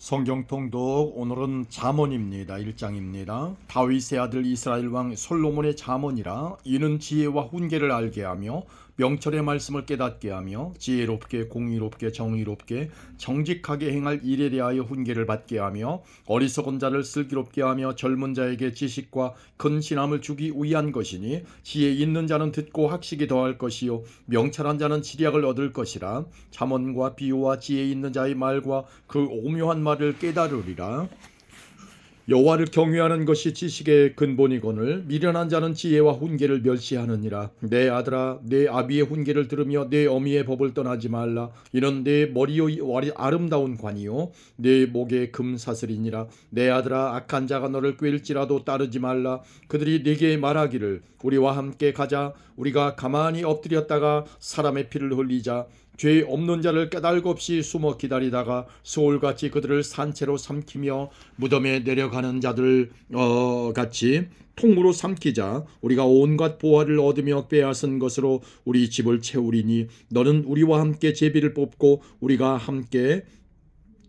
성경 통독 오늘은 잠언입니다. 1장입니다. 다윗의 아들 이스라엘 왕 솔로몬의 잠언이라 이는 지혜와 훈계를 알게 하며 명철의 말씀을 깨닫게 하며 지혜롭게 공의롭게 정의롭게 정직하게 행할 일에 대하여 훈계를 받게 하며 어리석은 자를 슬기롭게 하며 젊은 자에게 지식과 근신함을 주기 위한 것이니 지혜 있는 자는 듣고 학식이 더할 것이요 명철한 자는 지략을 얻을 것이라. 잠언과 비유와 지혜 있는 자의 말과 그 오묘한 말을 깨달으리라. 여호와를 경외하는 것이 지식의 근본이거늘 미련한 자는 지혜와 훈계를 멸시하느니라. 내 아들아, 내 아비의 훈계를 들으며 내 어미의 법을 떠나지 말라. 이는 내 머리의 아름다운 관이요 내 목의 금사슬이니라. 내 아들아, 악한 자가 너를 꾀일지라도 따르지 말라. 그들이 네게 말하기를 우리와 함께 가자. 우리가 가만히 엎드렸다가 사람의 피를 흘리자. 죄 없는 자를 까닭 없이 숨어 기다리다가 소울같이 그들을 산채로 삼키며 무덤에 내려가는 자들 같이 통으로 삼키자. 우리가 온갖 보화를 얻으며 빼앗은 것으로 우리 집을 채우리니 너는 우리와 함께 제비를 뽑고 우리가 함께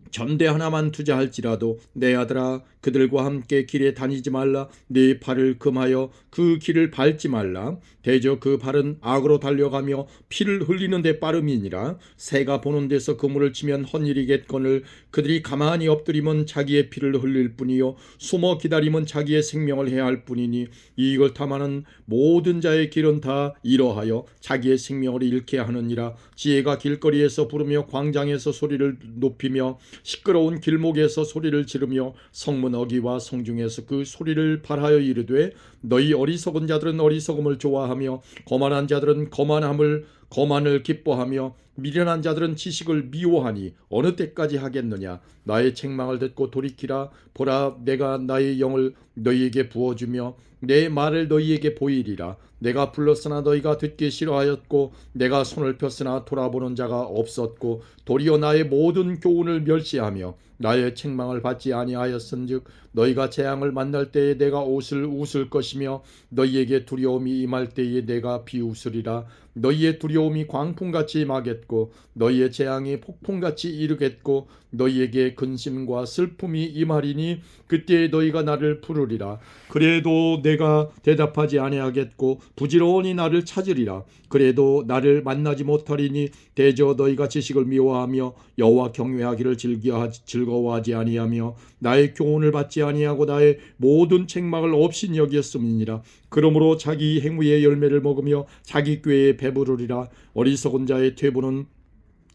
전대 하나만 투자할지라도 내 아들아, 그들과 함께 길에 다니지 말라. 네 발을 금하여 그 길을 밟지 말라. 대저 그 발은 악으로 달려가며 피를 흘리는 데 빠름이니라. 새가 보는 데서 그물을 치면 헛일이겠거늘 그들이 가만히 엎드리면 자기의 피를 흘릴 뿐이요 숨어 기다리면 자기의 생명을 해할 뿐이니 이익을 탐하는 모든 자의 길은 다 이러하여 자기의 생명을 잃게 하느니라. 지혜가 길거리에서 부르며 광장에서 소리를 높이며 시끄러운 길목에서 소리를 지르며 성문 어귀와 성중에서 그 소리를 발하여 이르되 너희 어리석은 자들은 어리석음을 좋아하며 거만한 자들은 거만을 기뻐하며 미련한 자들은 지식을 미워하니 어느 때까지 하겠느냐. 나의 책망을 듣고 돌이키라. 보라, 내가 나의 영을 너희에게 부어주며 내 말을 너희에게 보이리라. 내가 불렀으나 너희가 듣기 싫어하였고 내가 손을 폈으나 돌아보는 자가 없었고 도리어 나의 모든 교훈을 멸시하며 나의 책망을 받지 아니하였은즉 너희가 재앙을 만날 때에 내가 웃을 것이며 너희에게 두려움이 임할 때에 내가 비웃으리라. 너희의 두려움이 광풍같이 임하겠고 너희의 재앙이 폭풍같이 이르겠고 너희에게 근심과 슬픔이 임하리니 그때 너희가 나를 부르리라. 그래도 내가 대답하지 아니하겠고 부지런히 나를 찾으리라. 그래도 나를 만나지 못하리니 대저 너희가 지식을 미워하며 여호와 경외하기를 즐거워하지 아니하며 나의 교훈을 받지 아니하고 나의 모든 책망을 없인 여겼음이니라. 그러므로 자기 행위의 열매를 먹으며 자기 꾀에 배부르리라. 어리석은 자의 퇴보는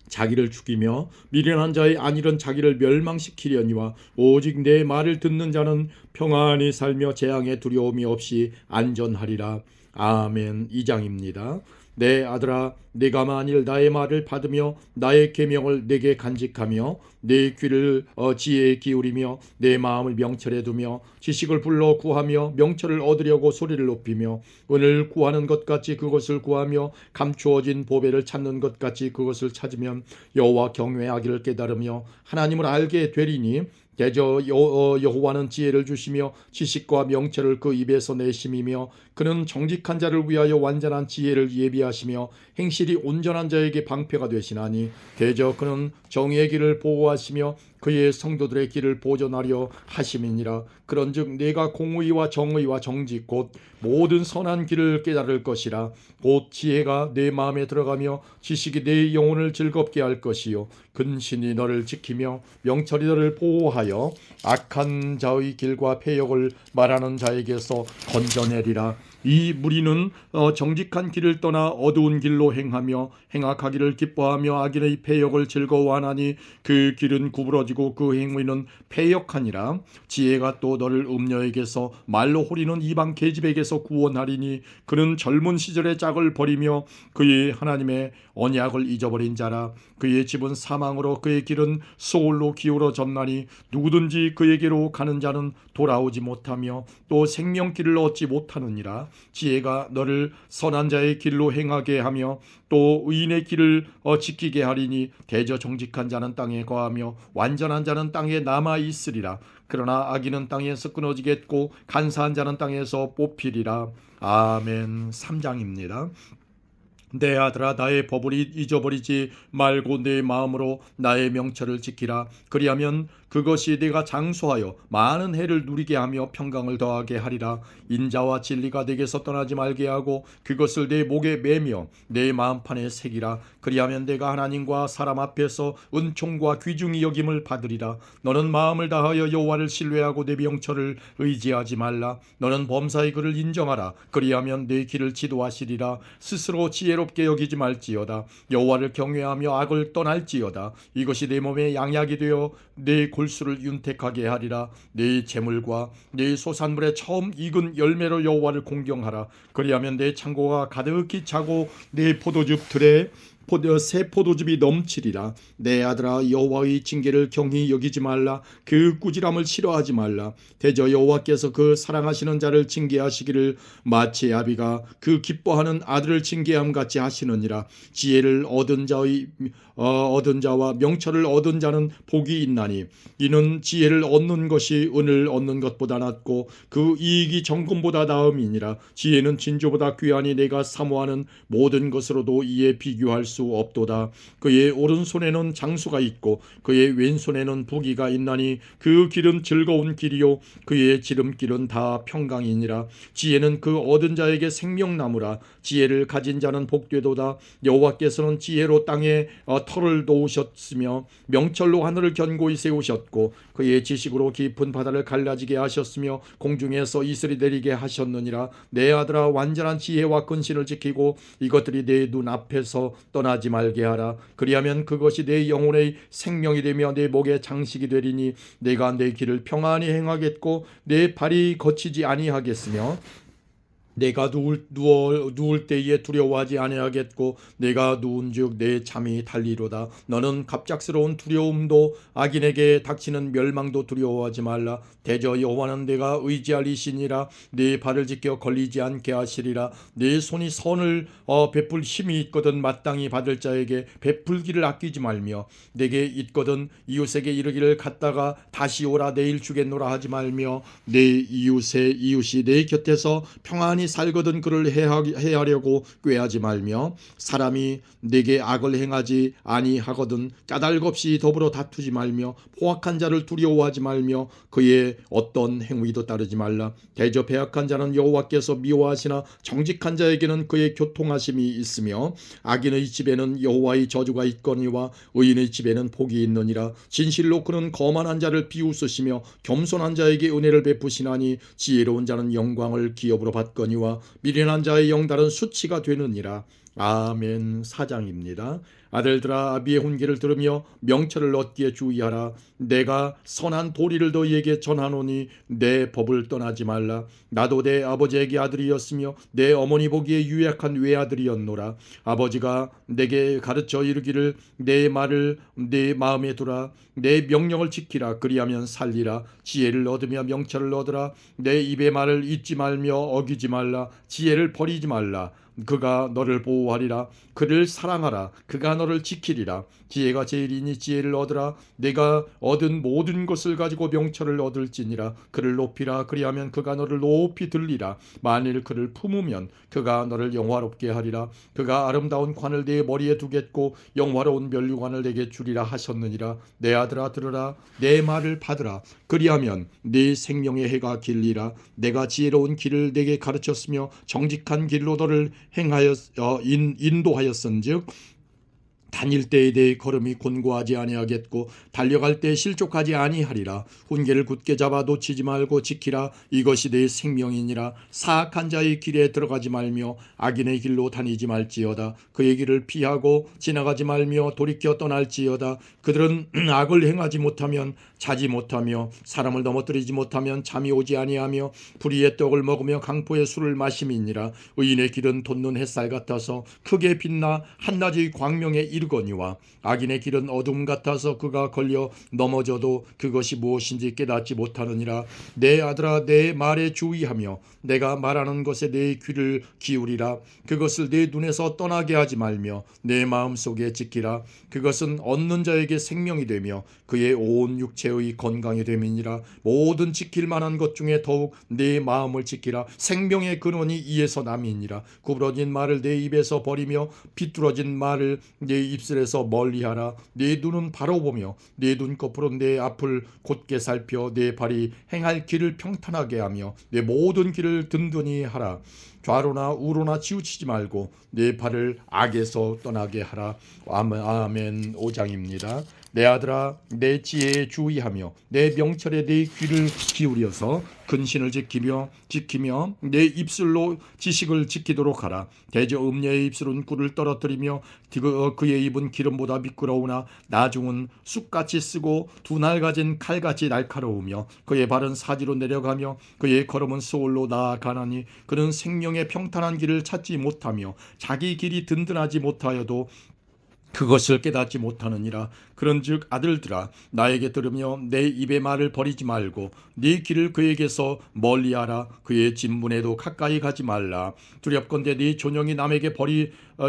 자기를 죽이며 미련한 자의 안일은 자기를 멸망시키려니와 오직 내 말을 듣는 자는 평안히 살며 재앙의 두려움이 없이 안전하리라. 아멘. 2장입니다. 내 아들아, 네가 만일 나의 말을 받으며 나의 계명을 내게 간직하며 내 귀를 지혜에 기울이며 내 마음을 명철에 두며 지식을 불러 구하며 명철을 얻으려고 소리를 높이며 은을 구하는 것 같이 그것을 구하며 감추어진 보배를 찾는 것 같이 그것을 찾으면 여호와 경외하기를 깨달으며 하나님을 알게 되리니 대저 여호와는 지혜를 주시며 지식과 명철을 그 입에서 내심이며 그는 정직한 자를 위하여 완전한 지혜를 예비하시며 행실이 온전한 자에게 방패가 되시나니 대저 그는 정의의 길을 보호하시며 그의 성도들의 길을 보존하려 하심이니라. 그런즉 내가 공의와 정의와 정직 곧 모든 선한 길을 깨달을 것이라. 곧 지혜가 내 마음에 들어가며 지식이 내 영혼을 즐겁게 할 것이요 근신이 너를 지키며 명철이 너를 보호하여 악한 자의 길과 패역을 말하는 자에게서 건져내리라. 이 무리는 정직한 길을 떠나 어두운 길로 행하며 행악하기를 기뻐하며 악인의 패역을 즐거워하나니 그 길은 구부러지고 그 행위는 패역하니라. 지혜가 또 너를 음녀에게서 말로 호리는 이방 계집에게서 구원하리니 그는 젊은 시절의 짝을 버리며 그의 하나님의 언약을 잊어버린 자라. 그의 집은 사망으로 그의 길은 소홀로 기울어졌나니 누구든지 그에게로 가는 자는 돌아오지 못하며 또 생명길을 얻지 못하느니라. 지혜가 너를 선한 자의 길로 행하게 하며 또 의인의 길을 지키게 하리니 대저 정직한 자는 땅에 거하며 완전한 자는 땅에 남아 있으리라. 그러나 악인은 땅에서 끊어지겠고 간사한 자는 땅에서 뽑히리라. 아멘. 3장입니다. 내 아들아, 나의 법을 잊어버리지 말고 내 마음으로 나의 명철을 지키라. 그리하면 그것이 네가 장수하여 많은 해를 누리게 하며 평강을 더하게 하리라. 인자와 진리가 네게서 떠나지 말게 하고 그것을 내 목에 매며 내 마음판에 새기라. 그리하면 내가 하나님과 사람 앞에서 은총과 귀중히 여김을 받으리라. 너는 마음을 다하여 여호와를 신뢰하고 내 명철을 의지하지 말라. 너는 범사의 그를 인정하라. 그리하면 내 길을 지도하시리라. 스스로 지혜롭게 여기지 말지어다. 여호와를 경외하며 악을 떠날지어다. 이것이 내 몸에 양약이 되어 내 골수를 윤택하게 하리라. 내 재물과 내 소산물의 처음 익은 열매로 여호와를 공경하라. 그리하면 내 창고가 가득히 차고 내 포도즙 틀에 새 포도즙이 넘치리라. 내 아들아, 여호와의 징계를 경히 여기지 말라. 그 꾸지람을 싫어하지 말라. 대저 여호와께서 그 사랑하시는 자를 징계하시기를 마치 아비가 그 기뻐하는 아들을 징계함 같이 하시느니라. 지혜를 얻은 자와 명철을 얻은 자는 복이 있나니 이는 지혜를 얻는 것이 은을 얻는 것보다 낫고 그 이익이 정금보다 나음이니라. 지혜는 진주보다 귀하니 내가 사모하는 모든 것으로도 이에 비교할 수 없도다. 그의 오른손에는 장수가 있고 그의 왼손에는 부귀가 있나니 그 길은 즐거운 길이요 그의 지름길은 다 평강이니라. 지혜는 그 얻은 자에게 생명나무라. 지혜를 가진 자는 복되도다. 여호와께서는 지혜로 땅에 털을 놓으셨으며 명철로 하늘을 견고히 세우셨고 그의 지식으로 깊은 바다를 갈라지게 하셨으며 공중에서 이슬이 내리게 하셨느니라. 내 아들아, 완전한 지혜와 근신을 지키고 이것들이 내 눈 앞에서 떠나지 말게 하라. 그리하면 그것이 내 영혼의 생명이 되며 내 목의 장식이 되리니 내가 내 길을 평안히 행하겠고 내 발이 거치지 아니하겠으며 내가 누울 때에 두려워하지 아니하겠고 내가 누운즉 내 잠이 달리로다. 너는 갑작스러운 두려움도 악인에게 닥치는 멸망도 두려워하지 말라. 대저 여호와는 내가 의지할 이시니라. 내 발을 지켜 걸리지 않게 하시리라. 내 손이 선을 베풀 힘이 있거든 마땅히 받을 자에게 베풀기를 아끼지 말며 내게 있거든 이웃에게 이르기를 갔다가 다시 오라 내일 주겠노라 하지 말며 내 이웃이 내 곁에서 평안히 살거든 그를 해하려고 꾀하지 말며 사람이 내게 악을 행하지 아니하거든 까닭없이 더불어 다투지 말며 포악한 자를 두려워하지 말며 그의 어떤 행위도 따르지 말라. 대저 배악한 자는 여호와께서 미워하시나 정직한 자에게는 그의 교통하심이 있으며 악인의 집에는 여호와의 저주가 있거니와 의인의 집에는 복이 있느니라. 진실로 그는 거만한 자를 비웃으시며 겸손한 자에게 은혜를 베푸시나니 지혜로운 자는 영광을 기업으로 받거니와 미련한 자의 영달은 수치가 되느니라. 아멘. 4장입니다. 아들들아, 아비의 훈계를 들으며 명철을 얻기에 주의하라. 내가 선한 도리를 너희에게 전하노니 내 법을 떠나지 말라. 나도 내 아버지에게 아들이었으며 내 어머니 보기에 유약한 외아들이었노라. 아버지가 내게 가르쳐 이르기를 내 말을 내 마음에 두라. 내 명령을 지키라. 그리하면 살리라. 지혜를 얻으며 명철을 얻으라. 내 입의 말을 잊지 말며 어기지 말라. 지혜를 버리지 말라. 그가 너를 보호하리라. 그를 사랑하라. 그가 너를 지키리라. 지혜가 제일이니 지혜를 얻으라. 내가 얻은 모든 것을 가지고 명철을 얻을지니라. 그를 높이라. 그리하면 그가 너를 높이 들리라. 만일 그를 품으면 그가 너를 영화롭게 하리라. 그가 아름다운 관을 네 머리에 두겠고 영화로운 면류관을 내게 주리라 하셨느니라. 내 아들아, 들으라. 내 말을 받으라. 그리하면 네 생명의 해가 길리라. 내가 지혜로운 길을 내게 가르쳤으며 정직한 길로 너를 인도하였은즉 다닐 때에 대해 걸음이 곤고하지 아니하겠고 달려갈 때 실족하지 아니하리라. 훈계를 굳게 잡아 놓치지 말고 지키라. 이것이 내 생명이니라. 사악한 자의 길에 들어가지 말며 악인의 길로 다니지 말지어다. 그의 길을 피하고 지나가지 말며 돌이켜 떠날지어다. 그들은 악을 행하지 못하면 자지 못하며 사람을 넘어뜨리지 못하면 잠이 오지 아니하며 불의의 떡을 먹으며 강포의 술을 마심이니라. 의인의 길은 돋는 햇살 같아서 크게 빛나 한낮의 광명에 이르거니와 악인의 길은 어둠 같아서 그가 걸려 넘어져도 그것이 무엇인지 깨닫지 못하느니라. 내 아들아, 내 말에 주의하며 내가 말하는 것에 내 귀를 기울이라. 그것을 내 눈에서 떠나게 하지 말며 내 마음속에 지키라. 그것은 얻는 자에게 생명이 되며 그의 온 육체의 건강이 됨이니라. 모든 지킬 만한 것 중에 더욱 내 마음을 지키라. 생명의 근원이 이에서 남이니라. 구부러진 말을 내 입에서 버리며 비뚤어진 말을 내 입술에서 멀리하라. 내 눈은 바로 보며 내 눈꺼풀은 내 앞을 곧게 살펴 내 발이 행할 길을 평탄하게 하며 내 모든 길을 든든히 하라. 좌로나 우로나 치우치지 말고 내 발을 악에서 떠나게 하라. 아멘. 5장입니다. 내 아들아, 내 지혜에 주의하며 내 명철에 내 귀를 기울여서 근신을 지키며 내 입술로 지식을 지키도록 하라. 대저 음녀의 입술은 꿀을 떨어뜨리며 그의 입은 기름보다 미끄러우나 나중은 쑥같이 쓰고 두 날 가진 칼같이 날카로우며 그의 발은 사지로 내려가며 그의 걸음은 소홀로 나아가나니 그는 생명의 평탄한 길을 찾지 못하며 자기 길이 든든하지 못하여도 그것을 깨닫지 못하느니라. 그런즉 아들들아, 나에게 들으며 내 입의 말을 버리지 말고 네 길을 그에게서 멀리하라. 그의 진문에도 가까이 가지 말라. 두렵건대 네 존영이 남에게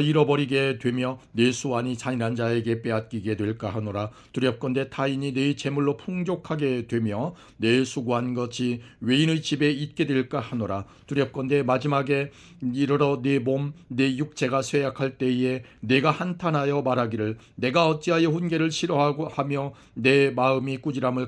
잃어버리게 되며 네 수완이 잔인한 자에게 빼앗기게 될까 하노라. 두렵건대 타인이 네 재물로 풍족하게 되며 내 수고한 것이 외인의 집에 있게 될까 하노라. 두렵건대 마지막에 이르러 네 몸 내 육체가 쇠약할 때에 내가 한탄하여 말하기를 내가 어찌하여 훈계를 싫어하고 하며 내 마음이 꾸지람을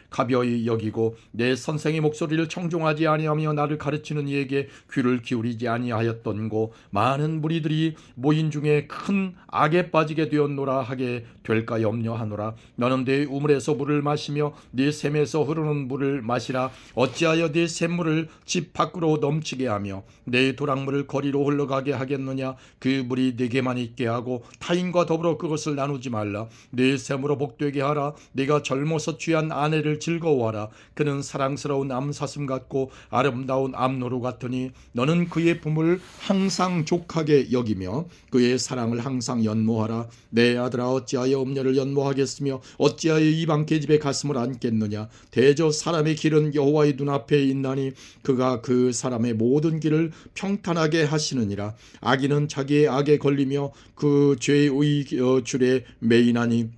가벼이 여기고 내 선생의 목소리를 청종하지 아니하며 나를 가르치는 이에게 귀를 기울이지 아니하였던고. 많은 무리들이 모인 중에 큰 악에 빠지게 되었노라 하게 될까 염려하노라. 너는 내 우물에서 물을 마시며 네 샘에서 흐르는 물을 마시라. 어찌하여 네 샘물을 집 밖으로 넘치게 하며 내 도랑물을 거리로 흘러가게 하겠느냐. 그 물이 네게만 있게 하고 타인과 더불어 그것을 나누지 말라. 내 샘으로 복되게 하라. 네가 젊어서 취한 아내를 즐거워하라. 그는 사랑스러운 암사슴 같고 아름다운 암노루 같으니 너는 그의 품을 항상 족하게 여기며 그의 사랑을 항상 연모하라. 내 아들아, 어찌하여 음녀를 연모하겠으며 어찌하여 이방 계집의 가슴을 안겠느냐. 대저 사람의 길은 여호와의 눈앞에 있나니 그가 그 사람의 모든 길을 평탄하게 하시느니라. 악인은 자기의 악에 걸리며 그 죄의 줄에 매이나니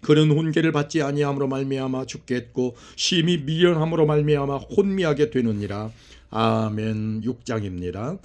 그는 훈계를 받지 아니함으로 말미암아 죽겠고 심히 미련함으로 말미암아 혼미하게 되느니라. 아멘. 6장입니다.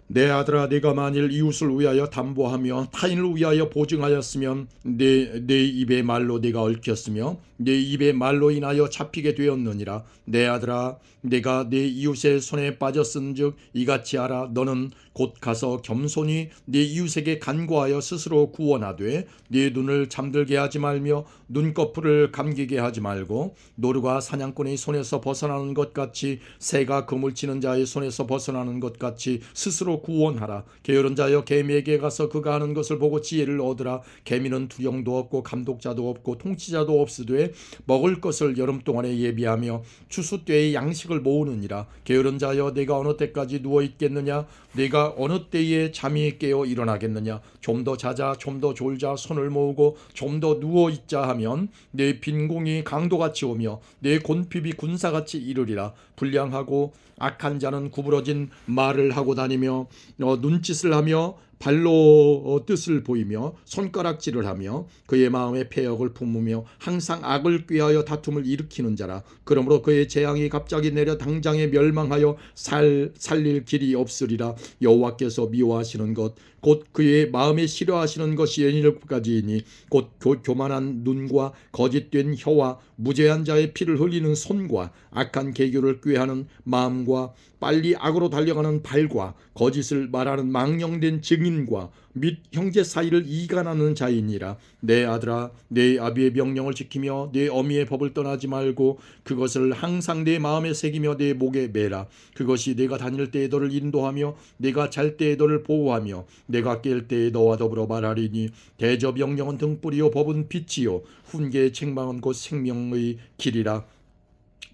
내 아들아, 네가 만일 이웃을 위하여 담보하며 타인을 위하여 보증하였으면 내 입의 말로 네가 얽혔으며 내 입의 말로 인하여 잡히게 되었느니라. 내 아들아, 내가 내 이웃의 손에 빠졌은즉 이같이 하라. 너는 곧 가서 겸손히 네 이웃에게 간구하여 스스로 구원하되 네 눈을 잠들게 하지 말며 눈꺼풀을 감기게 하지 말고 노루가 사냥꾼의 손에서 벗어나는 것 같이 새가 그물 치는 자의 손에서 벗어나는 것 같이 스스로 구원하라. 게으른 자여 개미에게 가서 그가 하는 것을 보고 지혜를 얻으라. 개미는 두령도 없고 감독자도 없고 통치자도 없으되 먹을 것을 여름 동안에 예비하며 추수 때에 양식을 모으느니라. 게으른 자여 내가 어느 때까지 누워 있겠느냐. 내가 어느 때에 잠이 깨어 일어나겠느냐. 좀 더 자자, 좀 더 졸자, 손을 모으고 좀 더 누워 있자 하면 내 빈공이 강도같이 오며 내 곤핍이 군사같이 이르리라. 불량하고 악한 자는 구부러진 말을 하고 다니며 눈짓을 하며 발로 뜻을 보이며 손가락질을 하며 그의 마음에 패역을 품으며 항상 악을 꾀하여 다툼을 일으키는 자라. 그러므로 그의 재앙이 갑자기 내려 당장에 멸망하여 살릴 길이 없으리라. 여호와께서 미워하시는 것 곧 그의 마음에 싫어하시는 것이 예닐까지이니 곧 교만한 눈과 거짓된 혀와 무죄한 자의 피를 흘리는 손과 악한 계교를 꾀하는 마음과 빨리 악으로 달려가는 발과 거짓을 말하는 망령된 증인과 및 형제 사이를 이간하는 자이니라. 내 아들아, 내 아비의 명령을 지키며 내 어미의 법을 떠나지 말고 그것을 항상 내 마음에 새기며 내 목에 매라. 그것이 내가 다닐 때에 너를 인도하며 내가 잘 때에 너를 보호하며 내가 깰 때에 너와 더불어 말하리니 대저 명령은 등불이요 법은 빛이요 훈계의 책망은 곧 생명의 길이라.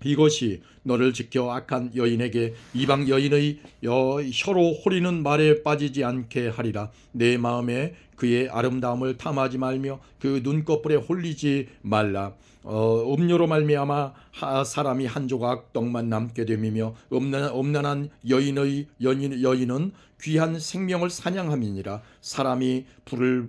이것이 너를 지켜 악한 여인에게 이방 여인의 혀로 호리는 말에 빠지지 않게 하리라. 내 마음에 그의 아름다움을 탐하지 말며 그 눈꺼풀에 홀리지 말라. 음료로 말미암아 사람이 한 조각 떡만 남게 됨이며 음란한 여인은 귀한 생명을 사냥함이니라. 사람이 불을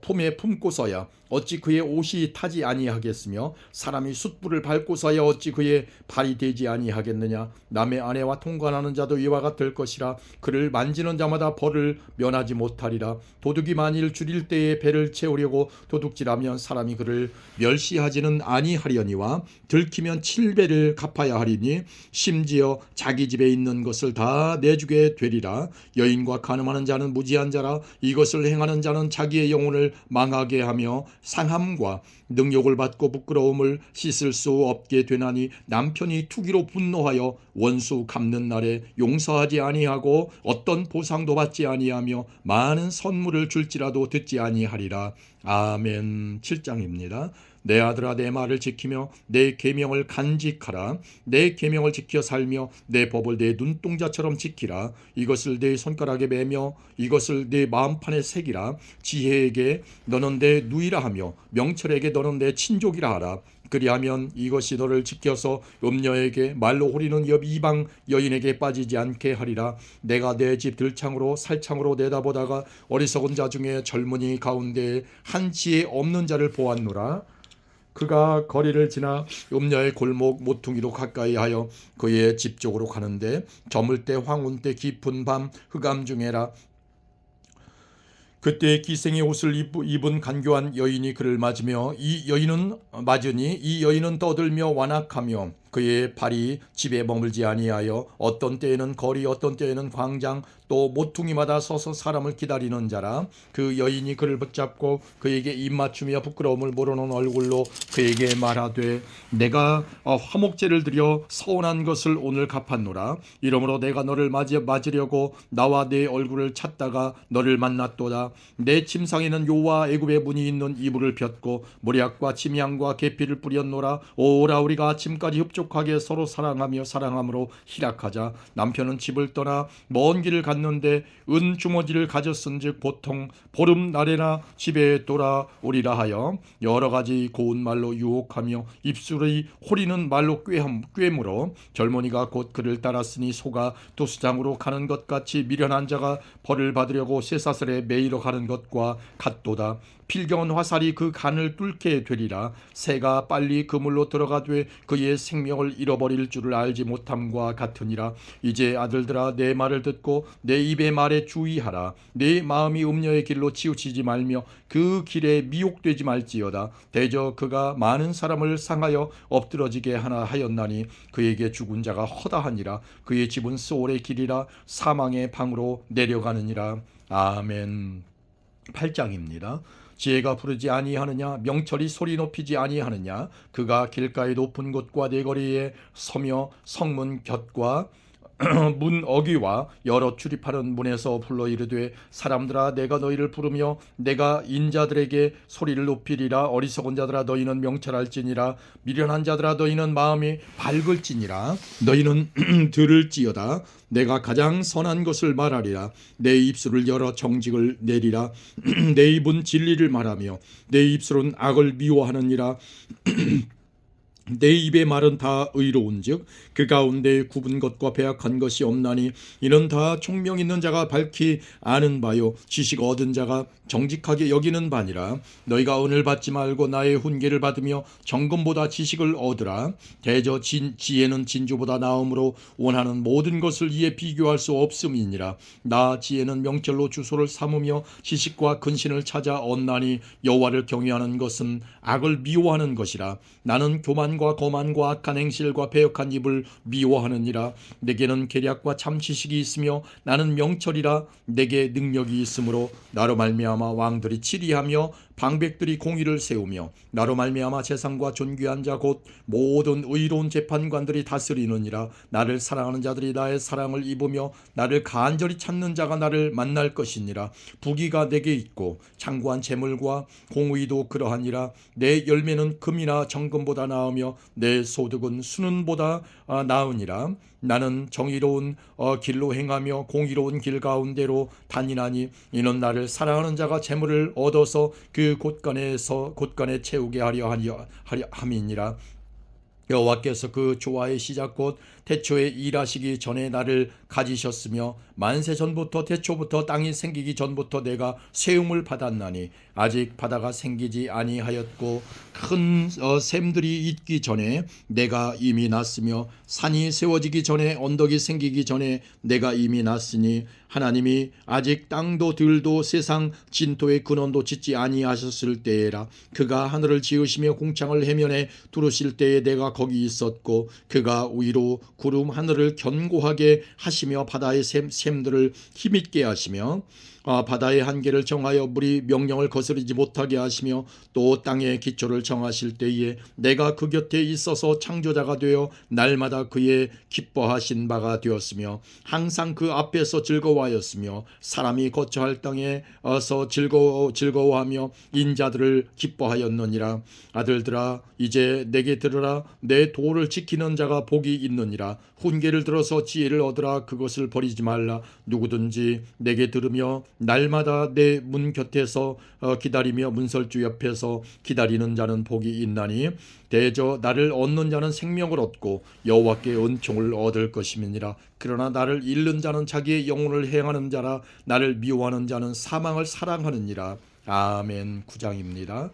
품에 품고서야 어찌 그의 옷이 타지 아니하겠으며 사람이 숯불을 밟고서야 어찌 그의 발이 되지 아니하겠느냐. 남의 아내와 통관하는 자도 이와 같을 것이라. 그를 만지는 자마다 벌을 면하지 못하리라. 도둑이 만일 줄일 때에 배를 채우려고 도둑질하면 사람이 그를 멸시하지는 아니하려니와 들키면 7배를 갚아야 하리니 심지어 자기 집에 있는 것을 다 내주게 되리라. 여인과 간음하는 자는 무지한 자라. 이것을 행하는 자는 자기의 영혼을 망하게 하며 상함과 능욕을 받고 부끄러움을 씻을 수 없게 되나니 남편이 투기로 분노하여 원수 갚는 날에 용서하지 아니하고 어떤 보상도 받지 아니하며 많은 선물을 줄지라도 듣지 아니하리라. 아멘. 7장입니다. 내 아들아 내 말을 지키며 내 계명을 간직하라. 내 계명을 지켜 살며 내 법을 내 눈동자처럼 지키라. 이것을 내 손가락에 매며 이것을 내 마음판에 새기라. 지혜에게 너는 내 누이라 하며 명철에게 너는 내 친족이라 하라. 그리하면 이것이 너를 지켜서 음녀에게 말로 호리는 이방 여인에게 빠지지 않게 하리라. 내가 내 집 들창으로 살창으로 내다보다가 어리석은 자 중에 젊은이 가운데 한 지혜 없는 자를 보았노라. 그가 거리를 지나 음녀의 골목 모퉁이로 가까이 하여 그의 집 쪽으로 가는데 저물 때 황혼 때 깊은 밤 흑암 중에라. 그때 기생의 옷을 입은 간교한 여인이 그를 맞으니 이 여인은 떠들며 완악하며 그의 발이 집에 머물지 아니하여 어떤 때에는 거리 어떤 때에는 광장 또 모퉁이마다 서서 사람을 기다리는 자라. 그 여인이 그를 붙잡고 그에게 입맞추며 부끄러움을 모르는 얼굴로 그에게 말하되 내가 화목제를 드려 서운한 것을 오늘 갚았노라. 이러므로 내가 너를 맞으려고 나와 내 얼굴을 찾다가 너를 만났도다. 내 침상에는 요와 애굽의 문이 있는 이불을 폈고 모략과 침향과 계피를 뿌렸노라. 오라 우리가 아침까지 흡족하게 서로 사랑함으로 희락하자. 남편은 집을 떠나 먼 길을 갔는데 은 주머니를 가졌은즉 보통 보름날에나 집에 돌아오리라 하여 여러 가지 고운 말로 유혹하며 입술이 호리는 말로 꿰물어 젊은이가 곧 그를 따랐으니 소가 도수장으로 가는 것 같이 미련한 자가 벌을 받으려고 쇠사슬에 매이러 가는 것과 같도다. 필경은 화살이 그 간을 뚫게 되리라. 새가 빨리 그물로 들어가되 그의 생명을 잃어버릴 줄을 알지 못함과 같으니라. 이제 아들들아 내 말을 듣고 내 입의 말에 주의하라. 내 마음이 음녀의 길로 치우치지 말며 그 길에 미혹되지 말지어다. 대저 그가 많은 사람을 상하여 엎드러지게 하였나니 그에게 죽은 자가 허다하니라. 그의 집은 소올의 길이라 사망의 방으로 내려가느니라. 아멘. 8장입니다. 지혜가 부르지 아니하느냐 명철이 소리 높이지 아니하느냐. 그가 길가의 높은 곳과 내거리에 서며 성문 곁과 문 어귀와 여러 출입하는 문에서 불러 이르되 사람들아 내가 너희를 부르며 내가 인자들에게 소리를 높이리라. 어리석은 자들아 너희는 명철할지니라. 미련한 자들아 너희는 마음이 밝을지니라. 너희는 들을지어다. 내가 가장 선한 것을 말하리라. 내 입술을 열어 정직을 내리라. 내 입은 진리를 말하며 내 입술은 악을 미워하느니라. 내 입의 말은 다 의로운즉 그 가운데 굽은 것과 배악한 것이 없나니 이는 다 총명 있는 자가 밝히 아는 바요 지식 얻은 자가 정직하게 여기는 바니라. 너희가 은을 받지 말고 나의 훈계를 받으며 정금보다 지식을 얻으라. 대저 지혜는 진주보다 나음으로 원하는 모든 것을 이에 비교할 수 없음이니라. 나 지혜는 명철로 주소를 삼으며 지식과 근신을 찾아 얻나니 여호와를 경외하는 것은 악을 미워하는 것이라. 나는 교만과 거만과 악한 행실과 배역한 입을 미워하느니라. 내게는 계략과 참 지식이 있으며 나는 명철이라. 내게 능력이 있으므로 나로 말미암아 왕들이 치리하며 방백들이 공의를 세우며 나로 말미암아 재상과 존귀한 자 곧 모든 의로운 재판관들이 다스리느니라. 나를 사랑하는 자들이 나의 사랑을 입으며 나를 간절히 찾는 자가 나를 만날 것이니라. 부귀가 내게 있고 창고한 재물과 공의도 그러하니라. 내 열매는 금이나 정금보다 나으며 내 소득은 수는보다 나으니라. 나는 정의로운 길로 행하며 공의로운 길 가운데로 다니나니 이는 나를 사랑하는 자가 재물을 얻어서 그 곳간에 채우게 하려 함이니라. 여호와께서 그 조화의 시작 곧 태초에 일하시기 전에 나를 가지셨으며 만세 전부터 태초부터 땅이 생기기 전부터 내가 세움을 받았나니 아직 바다가 생기지 아니하였고 큰 샘들이 있기 전에 내가 이미 났으며 산이 세워지기 전에 언덕이 생기기 전에 내가 이미 났으니 하나님이 아직 땅도 들도 세상 진토의 근원도 짓지 아니하셨을 때에라. 그가 하늘을 지으시며 공창을 해면에 두르실 때에 내가 거기 있었고 그가 위로 구름 하늘을 견고하게 하시며 바다의 샘들을 힘있게 하시며 바다의 한계를 정하여 물이 명령을 거스르지 못하게 하시며 또 땅의 기초를 정하실 때에 내가 그 곁에 있어서 창조자가 되어 날마다 그의 기뻐하신 바가 되었으며 항상 그 앞에서 즐거워하였으며 사람이 거처할 땅에서 즐거워하며 인자들을 기뻐하였느니라. 아들들아 이제 내게 들으라. 내 도를 지키는 자가 복이 있느니라. 훈계를 들어서 지혜를 얻으라. 그것을 버리지 말라. 누구든지 내게 들으며 날마다 내 문 곁에서 기다리며 문설주 옆에서 기다리는 자는 복이 있나니 대저 나를 얻는 자는 생명을 얻고 여호와께 은총을 얻을 것임이니라. 그러나 나를 잃는 자는 자기의 영혼을 행하는 자라. 나를 미워하는 자는 사망을 사랑하느니라. 아멘. 9장입니다.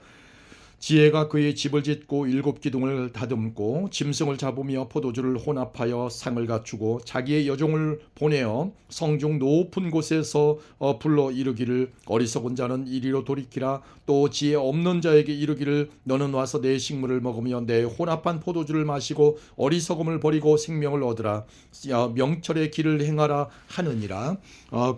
지혜가 그의 집을 짓고 7 기둥을 다듬고 짐승을 잡으며 포도주를 혼합하여 상을 갖추고 자기의 여종을 보내어 성중 높은 곳에서 불러 이르기를 어리석은 자는 이리로 돌이키라. 또 지혜 없는 자에게 이르기를 너는 와서 내 식물을 먹으며 내 혼합한 포도주를 마시고 어리석음을 버리고 생명을 얻으라. 명철의 길을 행하라 하느니라.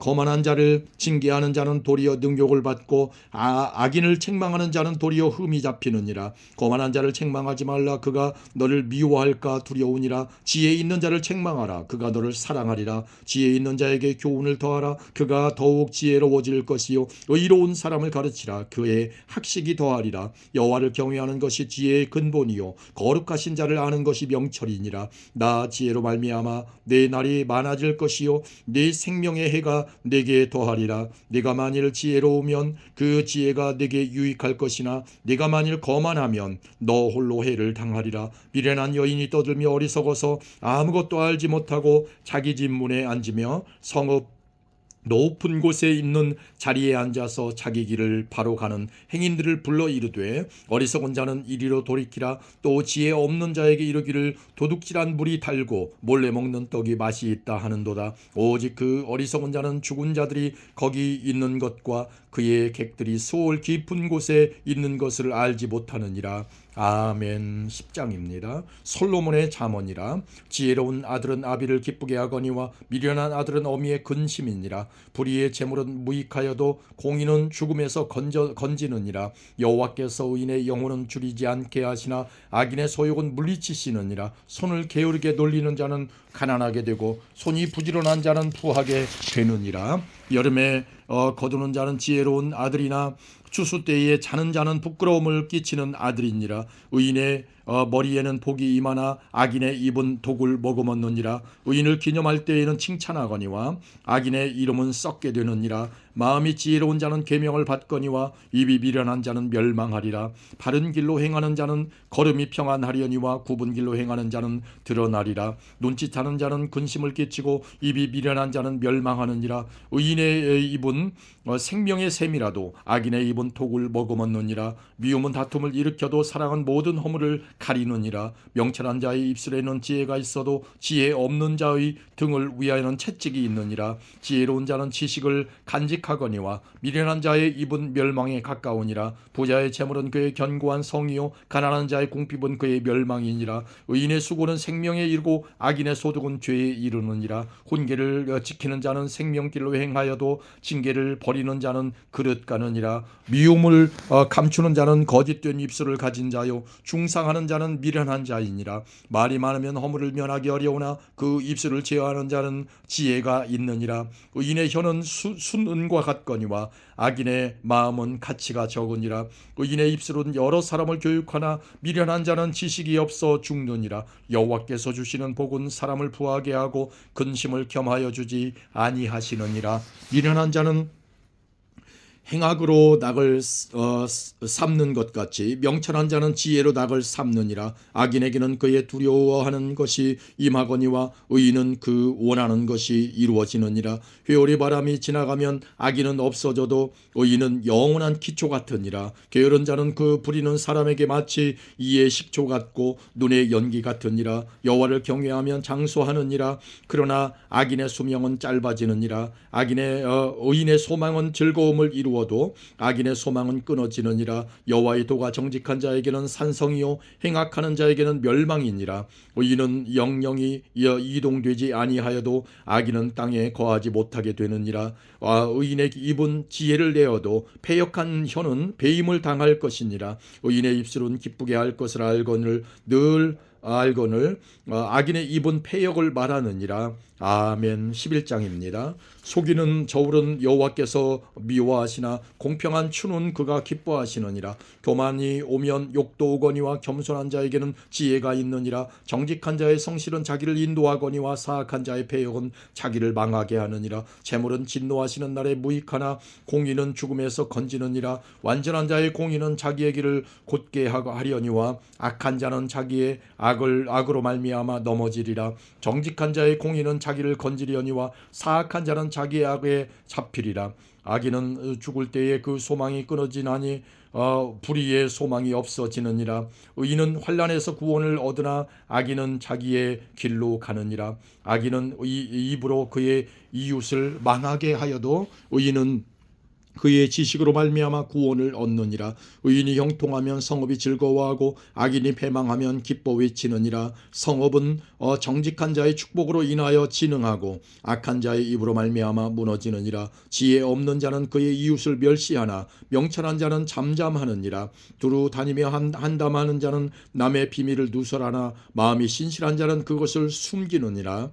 거만한 자를 징계하는 자는 도리어 능욕을 받고 악인을 책망하는 자는 도리어 흠이 잡히느니라. 거만한 자를 책망하지 말라. 그가 너를 미워할까 두려우니라. 지혜 있는 자를 책망하라. 그가 너를 사랑하리라. 지혜 있는 자에게 교훈을 더하라. 그가 더욱 지혜로워질 것이요 의로운 사람을 가르치라. 그의 학식이 더하리라. 여호와를 경외하는 것이 지혜의 근본이요 거룩하신 자를 아는 것이 명철이니라. 나 지혜로 말미암아 내 날이 많아질 것이요 내 생명의 해가 내게 더하리라. 네가 만일 지혜로우면 그 지혜가 내게 유익할 것이나 네가 만일 거만하면 너 홀로 해를 당하리라. 미련한 여인이 떠들며 어리석어서 아무것도 알지 못하고 자기 집 문에 앉으며 성읍 높은 곳에 있는 자리에 앉아서 자기 길을 바로 가는 행인들을 불러 이르되 어리석은 자는 이리로 돌이키라. 또 지혜 없는 자에게 이르기를 도둑질한 물이 달고 몰래 먹는 떡이 맛이 있다 하는도다. 오직 그 어리석은 자는 죽은 자들이 거기 있는 것과 그의 객들이 수월 깊은 곳에 있는 것을 알지 못하느니라. 아멘. 10장입니다. 솔로몬의 잠언이라. 지혜로운 아들은 아비를 기쁘게 하거니와 미련한 아들은 어미의 근심이니라. 불의의 재물은 무익하여도 공의는 죽음에서 건지느니라. 여호와께서 의인의 영혼은 줄이지 않게 하시나 악인의 소욕은 물리치시느니라. 손을 게으르게 놀리는 자는 가난하게 되고 손이 부지런한 자는 부하게 되느니라. 여름에 거두는 자는 지혜로운 아들이나 추수 때에 자는 자는 부끄러움을 끼치는 아들이니라. 의인의 머리에는 복이 임하나 악인의 입은 독을 머금었느니라. 의인을 기념할 때에는 칭찬하거니와 악인의 이름은 썩게 되느니라. 마음이 지혜로운 자는 계명을 받거니와 입이 미련한 자는 멸망하리라. 바른 길로 행하는 자는 걸음이 평안하려니와 굽은 길로 행하는 자는 드러나리라. 눈짓하는 자는 근심을 끼치고 입이 미련한 자는 멸망하느니라. 의인의 입은 생명의 샘이라도 악인의 입은 독을 머금었느니라. 미움은 다툼을 일으켜도 사랑은 모든 허물을 가리느니라. 명철한 자의 입술에는 지혜가 있어도 지혜 없는 자의 등을 위하여는 채찍이 있느니라. 지혜로운 자는 지식을 간직하는 윤택하거니와 미련한 자의 입은 멸망에 가까우니라. 부자의 재물은 그의 견고한 성이요 가난한 자의 궁핍은 그의 멸망이니라. 의인의 수고는 생명에 이르고 악인의 소득은 죄에 이르느니라. 훈계를 지키는 자는 생명길로 행하여도 징계를 버리는 자는 그릇 가느니라. 미움을 감추는 자는 거짓된 입술을 가진 자요 중상하는 자는 미련한 자이니라. 말이 많으면 허물을 면하기 어려우나 그 입술을 제어하는 자는 지혜가 있느니라. 의인의 혀는 순은과 같거니와 악인의 마음은 가치가 적으니라. 의인의 입술은 여러 사람을 교육하나 미련한 자는 지식이 없어 죽느니라. 여호와께서 주시는 복은 사람을 부하게 하고 근심을 겸하여 주지 아니하시느니라. 미련한 자는 행악으로 낙을 삼는 것 같이 명철한 자는 지혜로 낙을 삼느니라. 악인에게는 그의 두려워하는 것이 임하거니와 의인은 그 원하는 것이 이루어지느니라. 회오리 바람이 지나가면 악인은 없어져도 의인은 영원한 기초 같으니라. 게으른 자는 그 부리는 사람에게 마치 이의 식초 같고 눈의 연기 같으니라. 여호와를 경외하면 장수하느니라. 그러나 악인의 수명은 짧아지느니라. 의인의 소망은 즐거움을 이루어도 악인의 소망은 끊어지느니라. 여호와의 도가 정직한 자에게는 산성이요 행악하는 자에게는 멸망이니라. 의인은 영영이 이동되지 아니하여도 악인은 땅에 거하지 못하게 되느니라. 의인의 입은 지혜를 내어도 패역한 혀는 배임을 당할 것이니라. 의인의 입술은 기쁘게 할 것을 알거늘 악인의 입은 패역을 말하느니라. 아멘. 11장입니다. 속이는 저울은 여호와께서 미워하시나 공평한 추는 그가 기뻐하시느니라. 교만이 오면 욕도 오거니와 겸손한 자에게는 지혜가 있느니라. 정직한 자의 성실은 자기를 인도하거니와 사악한 자의 패역은 자기를 망하게 하느니라. 재물은 진노하시는 날에 무익하나 공의는 죽음에서 건지느니라. 완전한 자의 공의는 자기의 길을 곧게 하려니와 악한 자는 자기의 악으로 말미암아 넘어지리라. 정직한 자의 공의는 자기를 건지려니와 사악한 자는 자기의 악에 잡히리라. 악인은 죽을 때에 그 소망이 끊어지나니 불의의 소망이 없어지느니라. 의인은 환난에서 구원을 얻으나 악인은 자기의 길로 가느니라. 악인은 입으로 그의 이웃을 망하게 하여도 의인은 그의 지식으로 말미암아 구원을 얻느니라. 의인이 형통하면 성읍이 즐거워하고 악인이 패망하면 기뻐 외치느니라. 성읍은 정직한 자의 축복으로 인하여 진흥하고 악한 자의 입으로 말미암아 무너지느니라. 지혜 없는 자는 그의 이웃을 멸시하나 명철한 자는 잠잠하느니라. 두루 다니며 한담하는 자는 남의 비밀을 누설하나 마음이 신실한 자는 그것을 숨기느니라.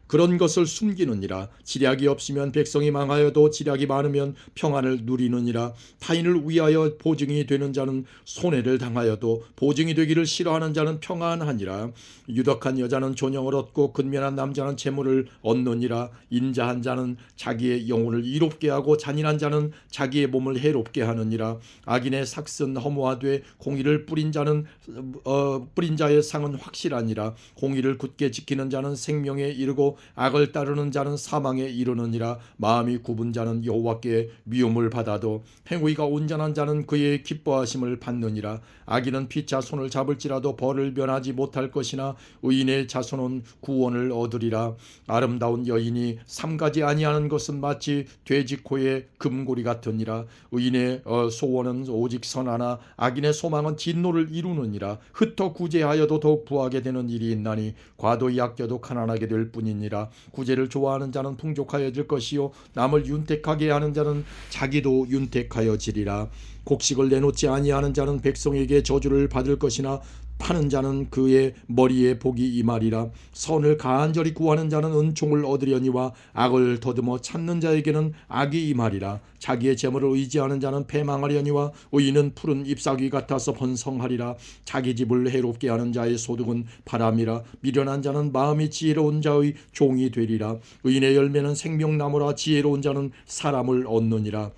그런 것을 숨기느니라. 지략이 없으면 백성이 망하여도 지략이 많으면 평안을 누리느니라. 타인을 위하여 보증이 되는 자는 손해를 당하여도 보증이 되기를 싫어하는 자는 평안하니라. 유덕한 여자는 존영을 얻고 근면한 남자는 재물을 얻느니라. 인자한 자는 자기의 영혼을 이롭게 하고 잔인한 자는 자기의 몸을 해롭게 하느니라. 악인의 삭은 허무하되 공의를 뿌린 자의 상은 확실하니라. 공의를 굳게 지키는 자는 생명에 이르고 악을 따르는 자는 사망에 이르느니라. 마음이 굽은 자는 여호와께 미움을 받아도 행위가 온전한 자는 그의 기뻐하심을 받느니라. 악인은 피차 손을 잡을지라도 벌을 면하지 못할 것이나 의인의 자손은 구원을 얻으리라. 아름다운 여인이 삼가지 아니하는 것은 마치 돼지 코의 금고리 같으니라. 의인의 소원은 오직 선하나 악인의 소망은 진노를 이루느니라. 흩어 구제하여도 더욱 부하게 되는 일이 있나니 과도히 아껴도 가난하게 될 뿐이니라. 구제를 좋아하는 자는 풍족하여질 것이요 남을 윤택하게 하는 자는 자기도 윤택하여지리라. 곡식을 내놓지 아니하는 자는 백성에게 저주를 받을 것이나 파는 자는 그의 머리에 복이 임하리라. 선을 간절히 구하는 자는 은총을 얻으려니와 악을 더듬어 찾는 자에게는 악이 임하리라. 자기의 재물을 의지하는 자는 패망하려니와 의인은 푸른 잎사귀 같아서 번성하리라. 자기 집을 해롭게 하는 자의 소득은 바람이라. 미련한 자는 마음이 지혜로운 자의 종이 되리라. 의인의 열매는 생명나무라. 지혜로운 자는 사람을 얻느니라.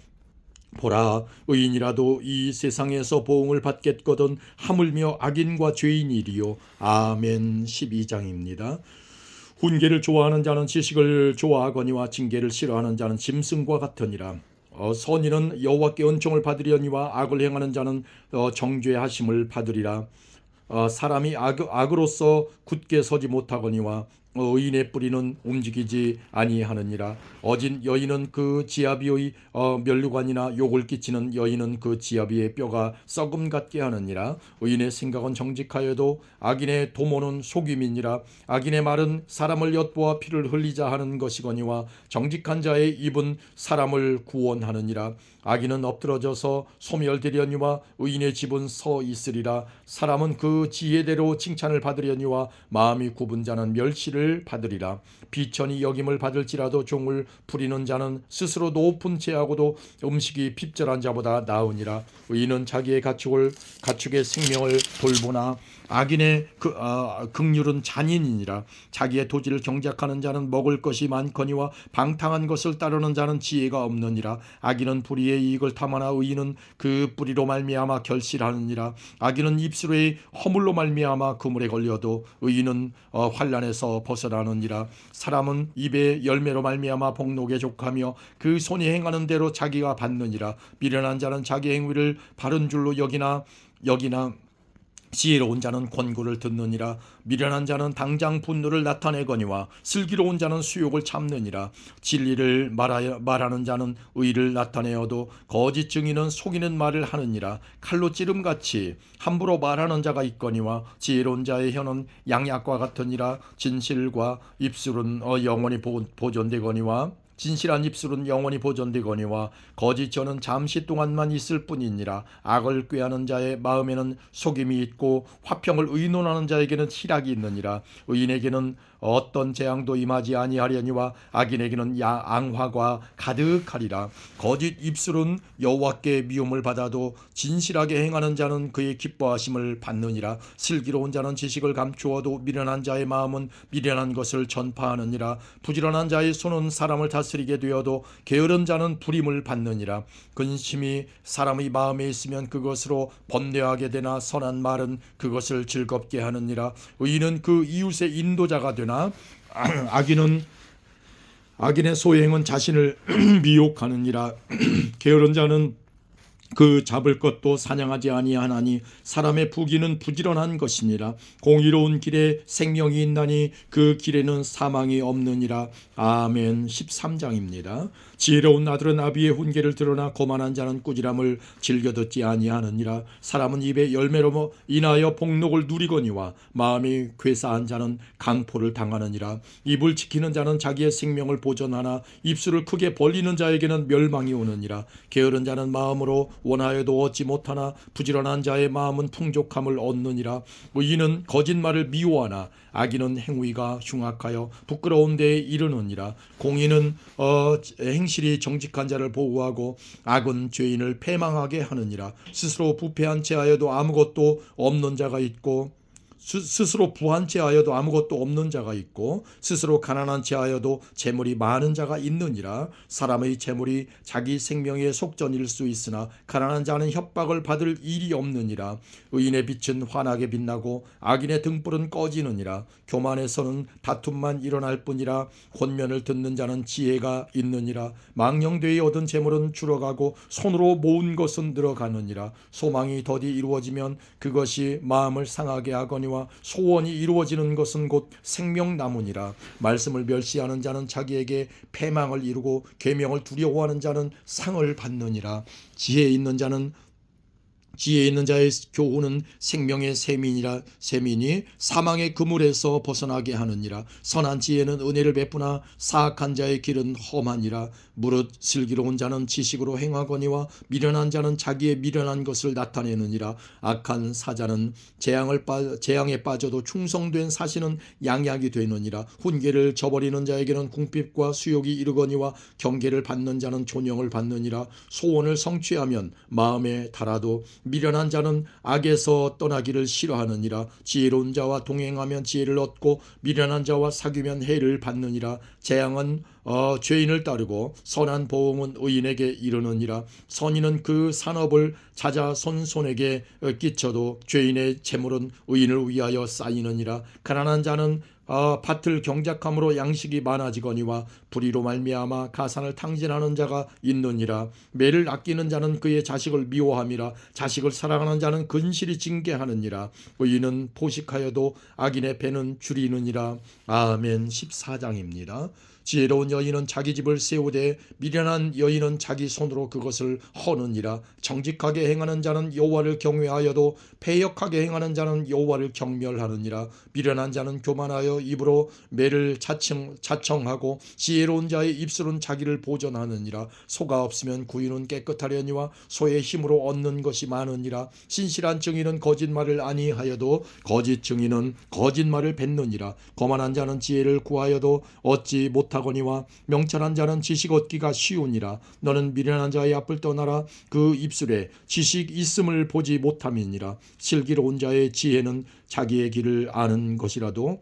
보라, 의인이라도 이 세상에서 보응을 받겠거든 하물며 악인과 죄인이리요. 아멘. 12장입니다. 훈계를 좋아하는 자는 지식을 좋아하거니와 징계를 싫어하는 자는 짐승과 같으니라. 선인은 여호와께 은총을 받으려니와 악을 행하는 자는 정죄하심을 받으리라. 사람이 악으로서 굳게 서지 못하거니와 의인의 뿌리는 움직이지 아니하느니라. 어진 여인은 그 지아비의 면류관이나 욕을 끼치는 여인은 그 지아비의 뼈가 썩음 같게 하느니라. 의인의 생각은 정직하여도 악인의 도모는 속임이니라. 악인의 말은 사람을 엿보아 피를 흘리자 하는 것이거니와 정직한 자의 입은 사람을 구원하느니라. 악인은 엎드러져서 소멸되려니와 의인의 집은 서 있으리라. 사람은 그 지혜대로 칭찬을 받으려니와 마음이 굽은 자는 멸시를 받으리라. 비천이 여김을 받을지라도 종을 부리는 자는 스스로 높은 채하고도 음식이 핍절한 자보다 나으니라. 의인은 자기의 가축의 생명을 돌보나 악인의 긍휼은 잔인이니라. 자기의 토지를 경작하는 자는 먹을 것이 많거니와 방탕한 것을 따르는 자는 지혜가 없느니라. 악인은 불의의 이익을 탐하나 의인은 그 뿌리로 말미암아 결실하느니라. 악인은 입술의 허물로 말미암아 그물에 걸려도 의인은 환난에서 벗어나느니라. 사람은 입의 열매로 말미암아 복록에 족하며 그 손이 행하는 대로 자기가 받느니라. 미련한 자는 자기 행위를 바른 줄로 여기나 지혜로운 자는 권고를 듣느니라. 미련한 자는 당장 분노를 나타내거니와 슬기로운 자는 수욕을 참느니라. 진리를 말하는 자는 의를 나타내어도 거짓 증인은 속이는 말을 하느니라. 칼로 찌름같이 함부로 말하는 자가 있거니와 지혜로운 자의 혀는 양약과 같으니라. 진실과 입술은 영원히 보존되거니와 진실한 입술은 영원히 보존되거니와 거짓 저는 잠시 동안만 있을 뿐이니라. 악을 꾀하는 자의 마음에는 속임이 있고 화평을 의논하는 자에게는 희락이 있느니라. 의인에게는 어떤 재앙도 임하지 아니하려니와 악인에게는 앙화가 가득하리라. 거짓 입술은 여호와께 미움을 받아도 진실하게 행하는 자는 그의 기뻐하심을 받느니라. 슬기로운 자는 지식을 감추어도 미련한 자의 마음은 미련한 것을 전파하느니라. 부지런한 자의 손은 사람을 다스리게 되어도 게으른 자는 부림을 받느니라. 근심이 사람의 마음에 있으면 그것으로 번뇌하게 되나 선한 말은 그것을 즐겁게 하느니라. 의인은 그 이웃의 인도자가 되나 악인의 소행은 자신을 미혹하느니라. 게으른 자는 그 잡을 것도 사냥하지 아니하나니 사람의 부귀는 부지런한 것이니라. 공의로운 길에 생명이 있나니 그 길에는 사망이 없느니라. 아멘. 13장입니다. 지혜로운 아들은 아비의 훈계를 들으나 거만한 자는 꾸지람을 즐겨 듣지 아니하느니라. 사람은 입의 열매로 인하여 복록을 누리거니와 마음이 괴사한 자는 강포를 당하느니라. 입을 지키는 자는 자기의 생명을 보존하나 입술을 크게 벌리는 자에게는 멸망이 오느니라. 게으른 자는 마음으로 원하여도 얻지 못하나 부지런한 자의 마음은 풍족함을 얻느니라. 의인은 거짓말을 미워하나 악인은 행위가 흉악하여 부끄러운 데에 이르느니라. 공의는 행실이 정직한 자를 보호하고 악은 죄인을 패망하게 하느니라. 스스로 부패한 채하여도 아무것도 없는 자가 있고 스스로 부한 채하여도 아무것도 없는 자가 있고 스스로 가난한 채하여도 재물이 많은 자가 있느니라. 사람의 재물이 자기 생명의 속전일 수 있으나 가난한 자는 협박을 받을 일이 없느니라. 의인의 빛은 환하게 빛나고 악인의 등불은 꺼지느니라. 교만에서는 다툼만 일어날 뿐이라. 권면을 듣는 자는 지혜가 있느니라. 망령되이 얻은 재물은 줄어가고 손으로 모은 것은 늘어가느니라. 소망이 더디 이루어지면 그것이 마음을 상하게 하거니와 소원이 이루어지는 것은 곧 생명나무니라. 말씀을 멸시하는 자는 자기에게 패망을 이루고 계명을 두려워하는 자는 상을 받느니라. 지혜 있는 자의 교훈은 생명의 셈이니 사망의 그물에서 벗어나게 하느니라. 선한 지혜는 은혜를 베푸나 사악한 자의 길은 험하니라. 무릇 슬기로운 자는 지식으로 행하거니와 미련한 자는 자기의 미련한 것을 나타내느니라. 악한 사자는 재앙에 빠져도 충성된 사신은 양약이 되느니라. 훈계를 저버리는 자에게는 궁핍과 수욕이 이르거니와 경계를 받는 자는 존영을 받느니라. 소원을 성취하면 마음에 달아도 미련한 자는 악에서 떠나기를 싫어하느니라. 지혜로운 자와 동행하면 지혜를 얻고 미련한 자와 사귀면 해를 받느니라. 재앙은 죄인을 따르고 선한 보응은 의인에게 이르느니라. 선인은 그 산업을 찾아 손손에게 끼쳐도 죄인의 재물은 의인을 위하여 쌓이느니라. 가난한 자는 밭을 경작함으로 양식이 많아지거니와 불의로 말미암아 가산을 탕진하는 자가 있느니라. 매를 아끼는 자는 그의 자식을 미워함이라. 자식을 사랑하는 자는 근실이 징계하느니라. 의인은 포식하여도 악인의 배는 줄이느니라. 아멘. 14장입니다. 지혜로운 여인은 자기 집을 세우되 미련한 여인은 자기 손으로 그것을 허느니라. 정직하게 행하는 자는 여호와를 경외하여도 패역하게 행하는 자는 여호와를 경멸하느니라. 미련한 자는 교만하여 입으로 매를 자청하고 지혜로운 자의 입술은 자기를 보전하느니라. 소가 없으면 구유는 깨끗하려니와 소의 힘으로 얻는 것이 많으니라. 신실한 증인은 거짓말을 아니하여도 거짓 증인은 거짓말을 뱉느니라. 거만한 자는 지혜를 구하여도 얻지 못하거니와 명철한 자는 지식 얻기가 쉬우니라. 너는 미련한 자의 앞을 떠나라. 그 입술에 지식 있음을 보지 못함이니라. 슬기로운 자의 지혜는 자기의 길을 아는 것이라도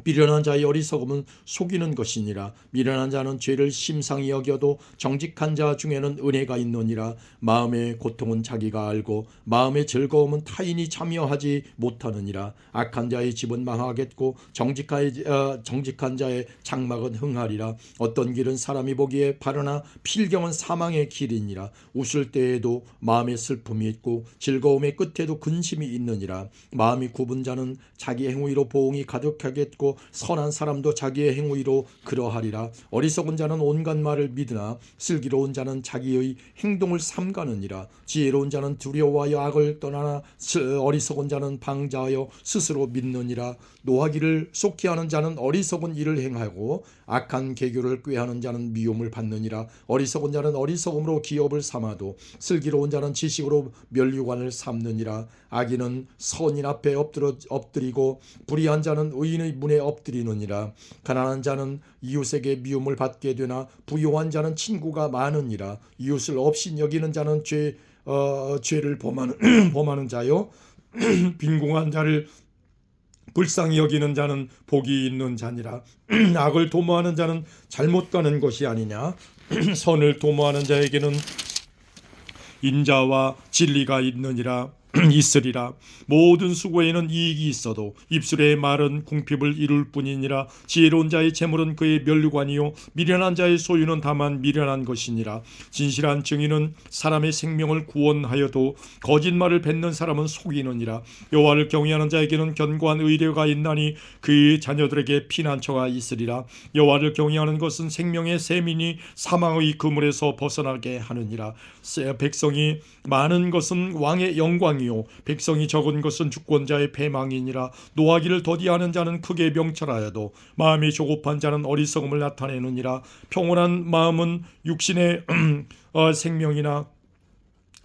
미련한 자의 어리석음은 속이는 것이니라. 미련한 자는 죄를 심상히 여겨도 정직한 자 중에는 은혜가 있느니라. 마음의 고통은 자기가 알고 마음의 즐거움은 타인이 참여하지 못하느니라. 악한 자의 집은 망하겠고 정직한 자의 장막은 흥하리라. 어떤 길은 사람이 보기에 바르나 필경은 사망의 길이니라. 웃을 때에도 마음의 슬픔이 있고 즐거움의 끝에도 근심이 있느니라. 마음이 굽은 자는 자기 행위로 보응이 가득하겠고 선한 사람도 자기의 행위로 그러하리라. 어리석은 자는 온갖 말을 믿으나 슬기로운 자는 자기의 행동을 삼가느니라. 지혜로운 자는 두려워하여 악을 떠나나 어리석은 자는 방자하여 스스로 믿느니라. 노하기를 속히 하는 자는 어리석은 일을 행하고 악한 계교를 꾀하는 자는 미움을 받느니라. 어리석은 자는 어리석음으로 기업을 삼아도 슬기로운 자는 지식으로 면류관을 삼느니라. 악인은 선인 앞에 엎드리고 불의한 자는 의인의 문에 엎드리느니라. 가난한 자는 이웃에게 미움을 받게 되나 부유한 자는 친구가 많으니라. 이웃을 없인 여기는 자는 죄를 범하는 자요 빈궁한 자를 불쌍히 여기는 자는 복이 있는 자니라. 악을 도모하는 자는 잘못 가는 것이 아니냐. 선을 도모하는 자에게는 인자와 진리가 있으리라. 모든 수고에는 이익이 있어도 입술의 말은 궁핍을 이룰 뿐이니라. 지혜로운 자의 재물은 그의 면류관이요 미련한 자의 소유는 다만 미련한 것이니라. 진실한 증인은 사람의 생명을 구원하여도 거짓말을 뱉는 사람은 속이느니라. 여호와를 경외하는 자에게는 견고한 의뢰가 있나니 그의 자녀들에게 피난처가 있으리라. 여호와를 경외하는 것은 생명의 셈이니 사망의 그물에서 벗어나게 하느니라. 백성이 많은 것은 왕의 영광이요 백성이 적은 것은 주권자의 패망이니라. 노하기를 더디하는 자는 크게 명철하여도 마음이 조급한 자는 어리석음을 나타내느니라. 평온한 마음은 육신의 생명이나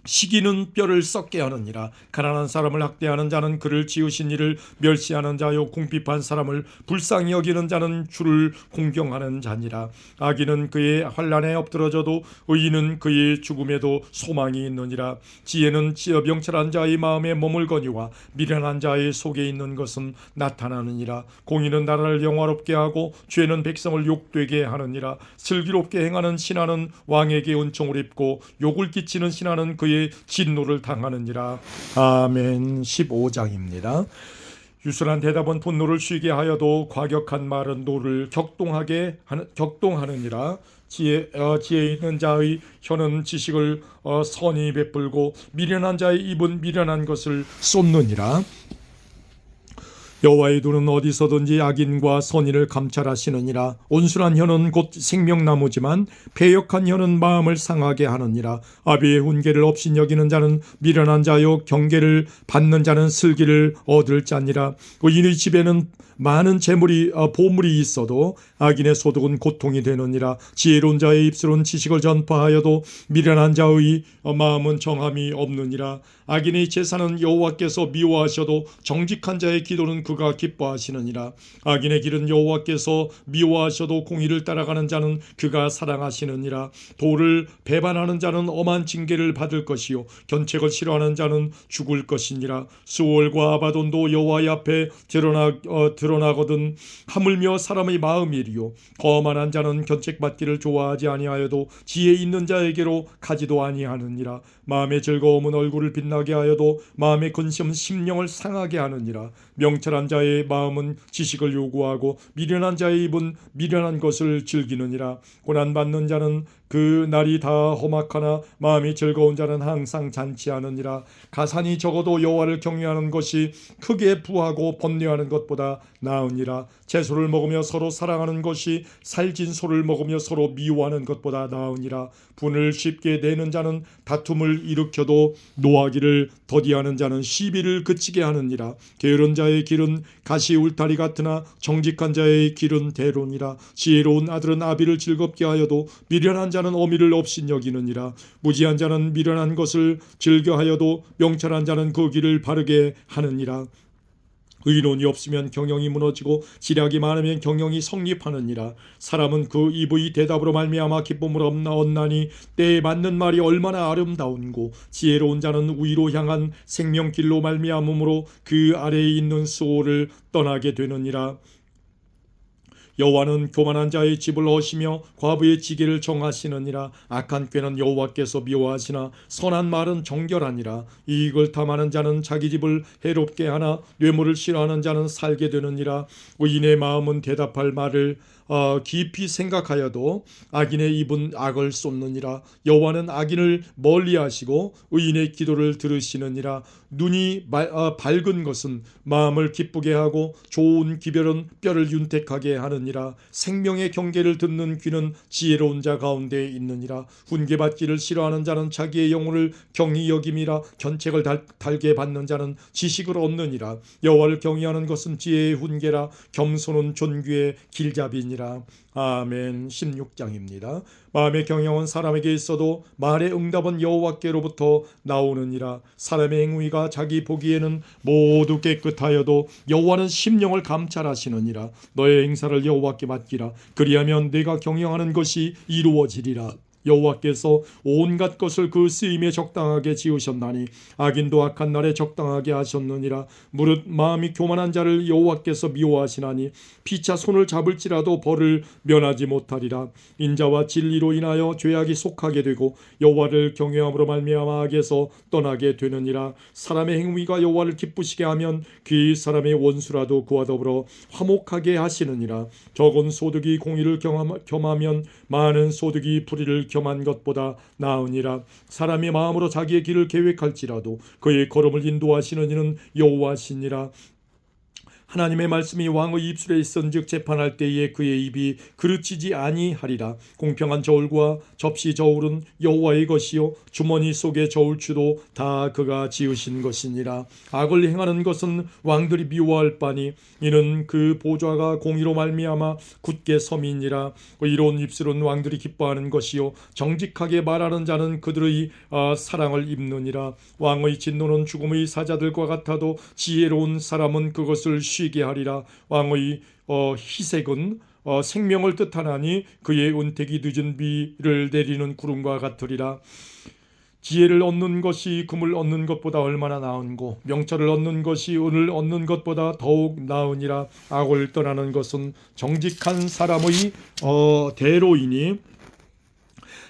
시기는 뼈를 썩게 하느니라. 가난한 사람을 학대하는 자는 그를 지으신 이를 멸시하는 자요 궁핍한 사람을 불쌍히 여기는 자는 주를 공경하는 자니라. 악인은 그의 환난에 엎드러져도 의인은 그의 죽음에도 소망이 있느니라. 지혜는 명철한 자의 마음에 머물거니와 미련한 자의 속에 있는 것은 나타나느니라. 공의는 나라를 영화롭게 하고 죄는 백성을 욕되게 하느니라. 슬기롭게 행하는 신하는 왕에게 은총을 입고 욕을 끼치는 신하는 그의 진노를 당하느니라. 아멘. 15장입니다. 유순한 대답은 분노를 쉬게 하여도 과격한 말은 노를 격동하느니라. 지혜 있는 자의 혀는 지식을 선히 베풀고 미련한 자의 입은 미련한 것을 쏟느니라. 여호와의 눈은 어디서든지 악인과 선인을 감찰하시느니라. 온순한 혀는 곧 생명나무지만 패역한 혀는 마음을 상하게 하느니라. 아비의 훈계를 없인 여기는 자는 미련한 자요 경계를 받는 자는 슬기를 얻을 자니라. 의인의 집에는 많은 보물이 있어도 악인의 소득은 고통이 되느니라. 지혜로운 자의 입술은 지식을 전파하여도 미련한 자의 마음은 정함이 없느니라. 악인의 제사는 여호와께서 미워하셔도 정직한 자의 기도는 그가 기뻐하시느니라. 악인의 길은 여호와께서 미워하셔도 공의를 따라가는 자는 그가 사랑하시느니라. 도를 배반하는 자는 엄한 징계를 받을 것이요 견책을 싫어하는 자는 죽을 것이니라. 수월과 아바돈도 여호와의 앞에 드러나거든 하물며 사람의 마음이리요 거만한 자는 견책받기를 좋아하지 아니하여도 지혜 있는 자에게로 가지도 아니하느니라. 마음의 즐거움은 얼굴을 빛나게 하여도 마음의 근심은 심령을 상하게 하느니라. 명철한 자의 마음은 지식을 요구하고 미련한 자의 입은 미련한 것을 즐기느니라. 고난받는 자는 그 날이 다 험악하나 마음이 즐거운 자는 항상 잔치하느니라. 가산이 적어도 여호와를 경외하는 것이 크게 부하고 번뇌하는 것보다 나으니라. 채소를 먹으며 서로 사랑하는 것이 살진 소를 먹으며 서로 미워하는 것보다 나으니라. 분을 쉽게 내는 자는 다툼을 일으켜도 노하기를 더디하는 자는 시비를 그치게 하느니라. 게으른 자의 길은 가시 울타리 같으나 정직한 자의 길은 대로니라. 지혜로운 아들은 아비를 즐겁게 하여도 미련한 자는 어미를 업신여기느니라. 무지한 자는 미련한 것을 즐겨하여도 명철한 자는 그 길을 바르게 하느니라. 의논이 없으면 경영이 무너지고 지략이 많으면 경영이 성립하느니라. 사람은 그 입의 대답으로 말미암아 기쁨을 얻나니 때에 맞는 말이 얼마나 아름다운고 지혜로운 자는 우위로 향한 생명길로 말미암음으로 그 아래에 있는 수호를 떠나게 되느니라. 여호와는 교만한 자의 집을 허시며 과부의 지게를 정하시느니라. 악한 꾀는 여호와께서 미워하시나 선한 말은 정결하니라. 이익을 탐하는 자는 자기 집을 해롭게 하나 뇌물을 싫어하는 자는 살게 되느니라. 의인의 마음은 대답할 말을 깊이 생각하여도 악인의 입은 악을 쏟느니라. 여호와는 악인을 멀리하시고 의인의 기도를 들으시느니라. 눈이 밝은 것은 마음을 기쁘게 하고 좋은 기별은 뼈를 윤택하게 하느니라. 생명의 경계를 듣는 귀는 지혜로운 자 가운데 있느니라. 훈계받기를 싫어하는 자는 자기의 영혼을 경히 여김이라. 견책을 달게 받는 자는 지식을 얻느니라. 여호와를 경외하는 것은 지혜의 훈계라. 겸손은 존귀의 길잡이니라. 아멘. 16장입니다. 마음의 경영은 사람에게 있어도 말의 응답은 여호와께로부터 나오느니라. 사람의 행위가 자기 보기에는 모두 깨끗하여도 여호와는 심령을 감찰하시느니라. 너의 행사를 여호와께 맡기라. 그리하면 내가 경영하는 것이 이루어지리라. 여호와께서 온갖 것을 그 쓰임에 적당하게 지으셨나니 악인도 악한 날에 적당하게 하셨느니라. 무릇 마음이 교만한 자를 여호와께서 미워하시나니 피차 손을 잡을지라도 벌을 면하지 못하리라. 인자와 진리로 인하여 죄악이 속하게 되고 여호와를 경외함으로 말미암아 악에서 떠나게 되느니라. 사람의 행위가 여호와를 기쁘시게 하면 그 사람의 원수라도 그와 더불어 화목하게 하시느니라. 적은 소득이 공의를 겸하면 많은 소득이 불의를 겸한 것보다 나으니라. 사람이 마음으로 자기의 길을 계획할지라도 그의 걸음을 인도하시는 이는 여호와시니라. 하나님의 말씀이 왕의 입술에 있은즉 재판할 때에 그의 입이 그르치지 아니하리라. 공평한 저울과 접시 저울은 여호와의 것이요 주머니 속의 저울추도 다 그가 지으신 것이니라. 악을 행하는 것은 왕들이 미워할 바니 이는 그 보좌가 공의로 말미암아 굳게 섬이니라. 의로운 입술은 왕들이 기뻐하는 것이요 정직하게 말하는 자는 그들의 사랑을 입느니라. 왕의 진노는 죽음의 사자들과 같아도 지혜로운 사람은 그것을 쉬게 하리라. 왕의 희색은 생명을 뜻하나니 그의 은택이 늦은 비를 내리는 구름과 같으리라. 지혜를 얻는 것이 금을 얻는 것보다 얼마나 나은고 명철을 얻는 것이 은을 얻는 것보다 더욱 나으니라. 악을 떠나는 것은 정직한 사람의 대로이니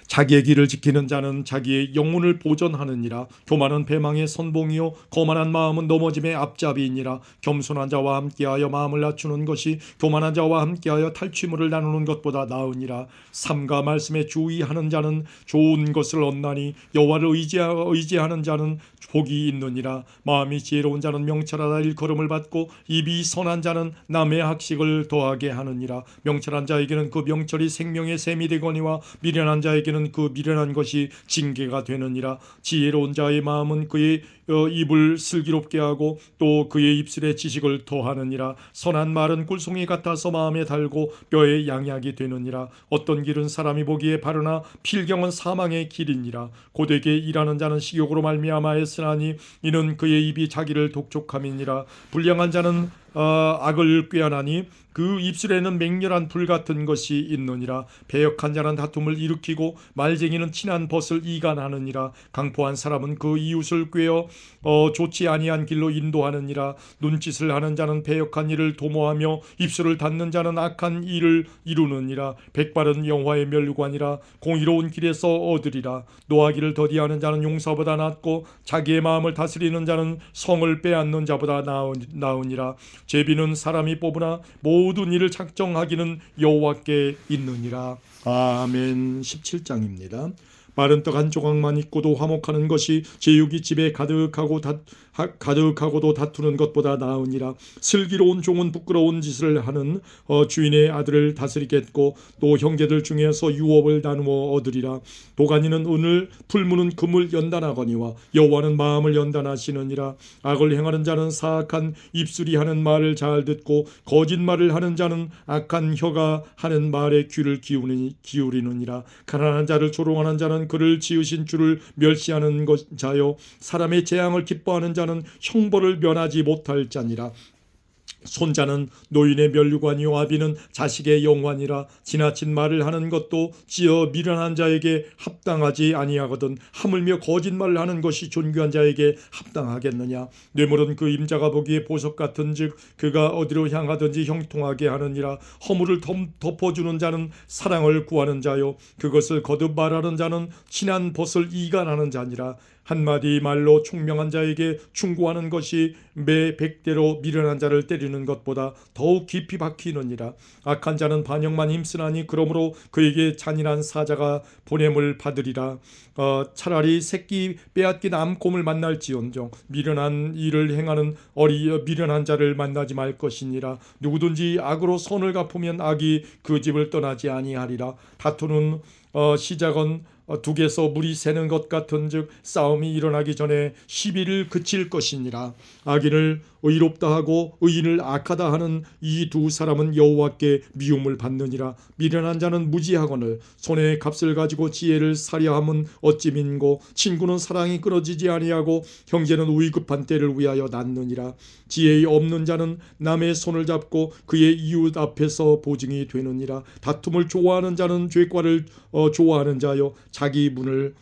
자기의 길을 지키는 자는 자기의 영혼을 보전하느니라. 교만은 배망의 선봉이요 거만한 마음은 넘어짐의 앞잡이이니라. 겸손한 자와 함께하여 마음을 낮추는 것이 교만한 자와 함께하여 탈취물을 나누는 것보다 나으니라. 삼가 말씀에 주의하는 자는 좋은 것을 얻나니 여호와를 의지하는 자는 복이 있느니라. 마음이 지혜로운 자는 명철하다 일컬음을 받고 입이 선한 자는 남의 학식을 더하게 하느니라. 명철한 자에게는 그 명철이 생명의 샘이 되거니와 미련한 자에게는 그 미련한 것이 징계가 되느니라. 지혜로운 자의 마음은 그의 입을 슬기롭게 하고 또 그의 입술에 지식을 더하느니라. 선한 말은 꿀송이 같아서 마음에 달고 뼈에 양약이 되느니라. 어떤 길은 사람이 보기에 바르나 필경은 사망의 길이니라. 고되게 일하는 자는 식욕으로 말미암아 애쓰나니 이는 그의 입이 자기를 독촉함이니라. 불량한 자는 악을 꾀하나니 그 입술에는 맹렬한 불 같은 것이 있느니라. 배역한 자는 다툼을 일으키고 말쟁이는 친한 벗을 이간하느니라. 강포한 사람은 그 이웃을 꾀어 좋지 아니한 길로 인도하느니라. 눈짓을 하는 자는 배역한 일을 도모하며 입술을 닫는 자는 악한 일을 이루느니라. 백발은 영화의 멸관이라. 공의로운 길에서 얻으리라. 노하기를 더디하는 자는 용사보다 낫고 자기의 마음을 다스리는 자는 성을 빼앗는 자보다 나으니라. 제비는 사람이 뽑으나 모든 일을 작정하기는 여호와께 있느니라. 아멘. 17장입니다. 마른 떡 한 조각만 있고도 화목하는 것이 제육이 집에 가득하고도 다투는 것보다 나으니라. 슬기로운 종은 부끄러운 짓을 하는 주인의 아들을 다스리겠고 또 형제들 중에서 유업을 나누어 얻으리라. 도가니는 은을 풀무는 금을 연단하거니와 여호와는 마음을 연단하시느니라. 악을 행하는 자는 사악한 입술이 하는 말을 잘 듣고 거짓말을 하는 자는 악한 혀가 하는 말에 귀를 기울이느니라. 가난한 자를 조롱하는 자는 그를 지으신 주를 멸시하는 자요 사람의 재앙을 기뻐하는 자는 형벌을 면하지 못할 자니라. 손자는 노인의 면류관이요 아비는 자식의 영환이라. 지나친 말을 하는 것도 지어 미련한 자에게 합당하지 아니하거든 하물며 거짓말을 하는 것이 존귀한 자에게 합당하겠느냐. 뇌물은 그 임자가 보기에 보석 같은즉 그가 어디로 향하든지 형통하게 하느니라. 허물을 덮어주는 자는 사랑을 구하는 자요 그것을 거듭 말하는 자는 친한 벗을 이간하는 자니라. 한마디 말로 총명한 자에게 충고하는 것이 매 100대로 미련한 자를 때리는 것보다 더욱 깊이 박히느니라. 악한 자는 반역만 힘쓰나니 그러므로 그에게 잔인한 사자가 보냄을 받으리라. 차라리 새끼 빼앗긴 암곰을 만날지언정 미련한 일을 행하는 미련한 자를 만나지 말 것이니라. 누구든지 악으로 선을 갚으면 악이 그 집을 떠나지 아니하리라. 다투는 시작은 둑에서 물이 새는 것 같은즉 싸움이 일어나기 전에 시비를 그칠 것이니라. 악인을 의롭다 하고 의인을 악하다 하는 이 두 사람은 여호와께 미움을 받느니라. 미련한 자는 무지하거늘 손에 값을 가지고 지혜를 사려함은 어찌 민고. 친구는 사랑이 끊어지지 아니하고 형제는 위급한 때를 위하여 낳느니라. 지혜 없는 자는 남의 손을 잡고 그의 이웃 앞에서 보증이 되느니라. 다툼을 좋아하는 자는 죄과를 좋아하는 자요 자기 문을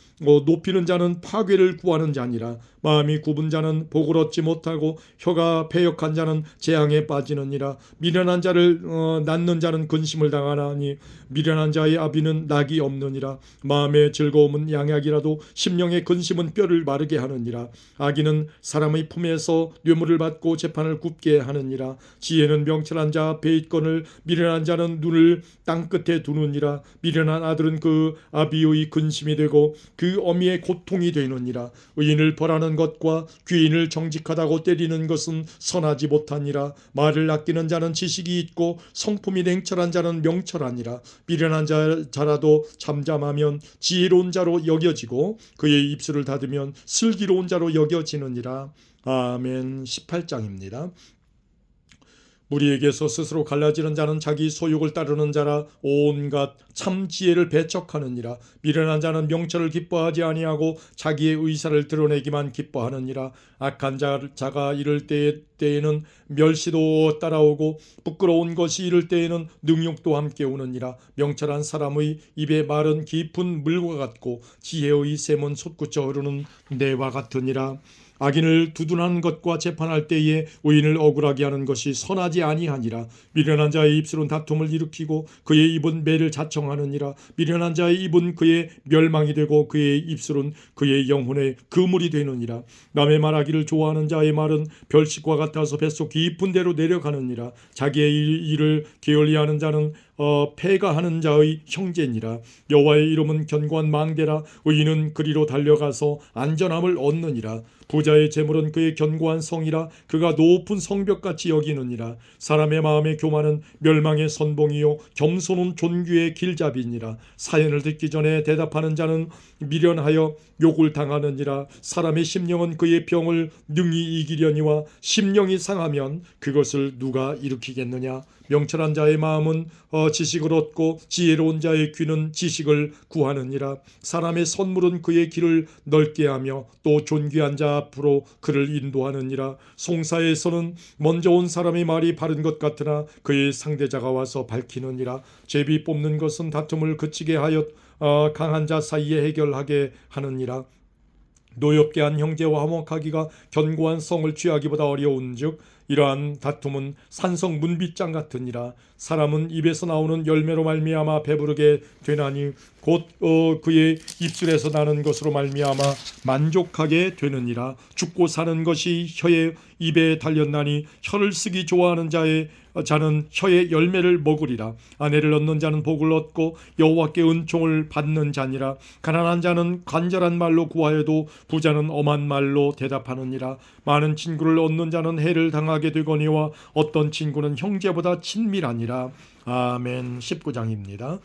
높이는 자는 파괴를 구하는 자니라. 마음이 굽은 자는 복을 얻지 못하고 혀가 패역한 자는 재앙에 빠지느니라. 미련한 자를 낳는 자는 근심을 당하나니 미련한 자의 아비는 낙이 없느니라. 마음의 즐거움은 양약이라도 심령의 근심은 뼈를 마르게 하느니라. 악인은 사람의 품에서 뇌물을 받고 재판을 굽게 하느니라. 지혜는 명철한 자 앞에 있거늘 미련한 자는 눈을 땅끝에 두느니라. 미련한 아들은 그 아비의 근심이 되고 그 어미의 고통이 되느니라. 의인을 벌하는 것과 귀인을 정직하다고 때리는 것은 선하지 못하니라. 말을 아끼는 자는 지식이 있고 성품이 냉철한 자는 명철하니라. 미련한 자라도 잠잠하면 지혜로운 자로 여겨지고 그의 입술을 닫으면 슬기로운 자로 여겨지느니라. 아멘. 18장입니다. 우리에게서 스스로 갈라지는 자는 자기 소욕을 따르는 자라. 온갖 참 지혜를 배척하느니라. 미련한 자는 명철을 기뻐하지 아니하고 자기의 의사를 드러내기만 기뻐하느니라. 악한 자가 이를 때에는 멸시도 따라오고 부끄러운 것이 이를 때에는 능욕도 함께 오느니라. 명철한 사람의 입의 말은 깊은 물과 같고 지혜의 샘은 솟구쳐 흐르는 내와 같으니라. 악인을 두둔하는 것과 재판할 때에 의인을 억울하게 하는 것이 선하지 아니하니라. 미련한 자의 입술은 다툼을 일으키고 그의 입은 매를 자청하느니라. 미련한 자의 입은 그의 멸망이 되고 그의 입술은 그의 영혼의 그물이 되느니라. 남의 말하기를 좋아하는 자의 말은 별식과 같아서 뱃속 깊은 데로 내려가느니라. 자기의 일을 게을리하는 자는 패가하는 자의 형제니라. 여호와의 이름은 견고한 망대라. 의인은 그리로 달려가서 안전함을 얻느니라. 부자의 재물은 그의 견고한 성이라. 그가 높은 성벽같이 여기느니라. 사람의 마음의 교만은 멸망의 선봉이요 겸손은 존귀의 길잡이니라. 사연을 듣기 전에 대답하는 자는 미련하여 욕을 당하느니라. 사람의 심령은 그의 병을 능히 이기려니와 심령이 상하면 그것을 누가 일으키겠느냐. 명철한 자의 마음은 지식을 얻고 지혜로운 자의 귀는 지식을 구하느니라. 사람의 선물은 그의 길을 넓게 하며 또 존귀한 자 앞으로 그를 인도하느니라. 송사에서는 먼저 온 사람의 말이 바른 것 같으나 그의 상대자가 와서 밝히느니라. 제비 뽑는 것은 다툼을 그치게 하여 강한 자 사이에 해결하게 하느니라. 노엽게 한 형제와 화목하기가 견고한 성을 취하기보다 어려운즉 이러한 다툼은 산성 문빗장 같으니라. 사람은 입에서 나오는 열매로 말미암아 배부르게 되나니 곧 그의 입술에서 나는 것으로 말미암아 만족하게 되느니라. 죽고 사는 것이 혀의 입에 달렸나니 혀를 쓰기 좋아하는 자는 혀의 열매를 먹으리라. 아내를 얻는 자는 복을 얻고 여호와께 은총을 받는 자니라. 가난한 자는 간절한 말로 구하여도 부자는 엄한 말로 대답하느니라. 많은 친구를 얻는 자는 해를 당하게 되거니와 어떤 친구는 형제보다 친밀하니라. 아멘. 19장입니다.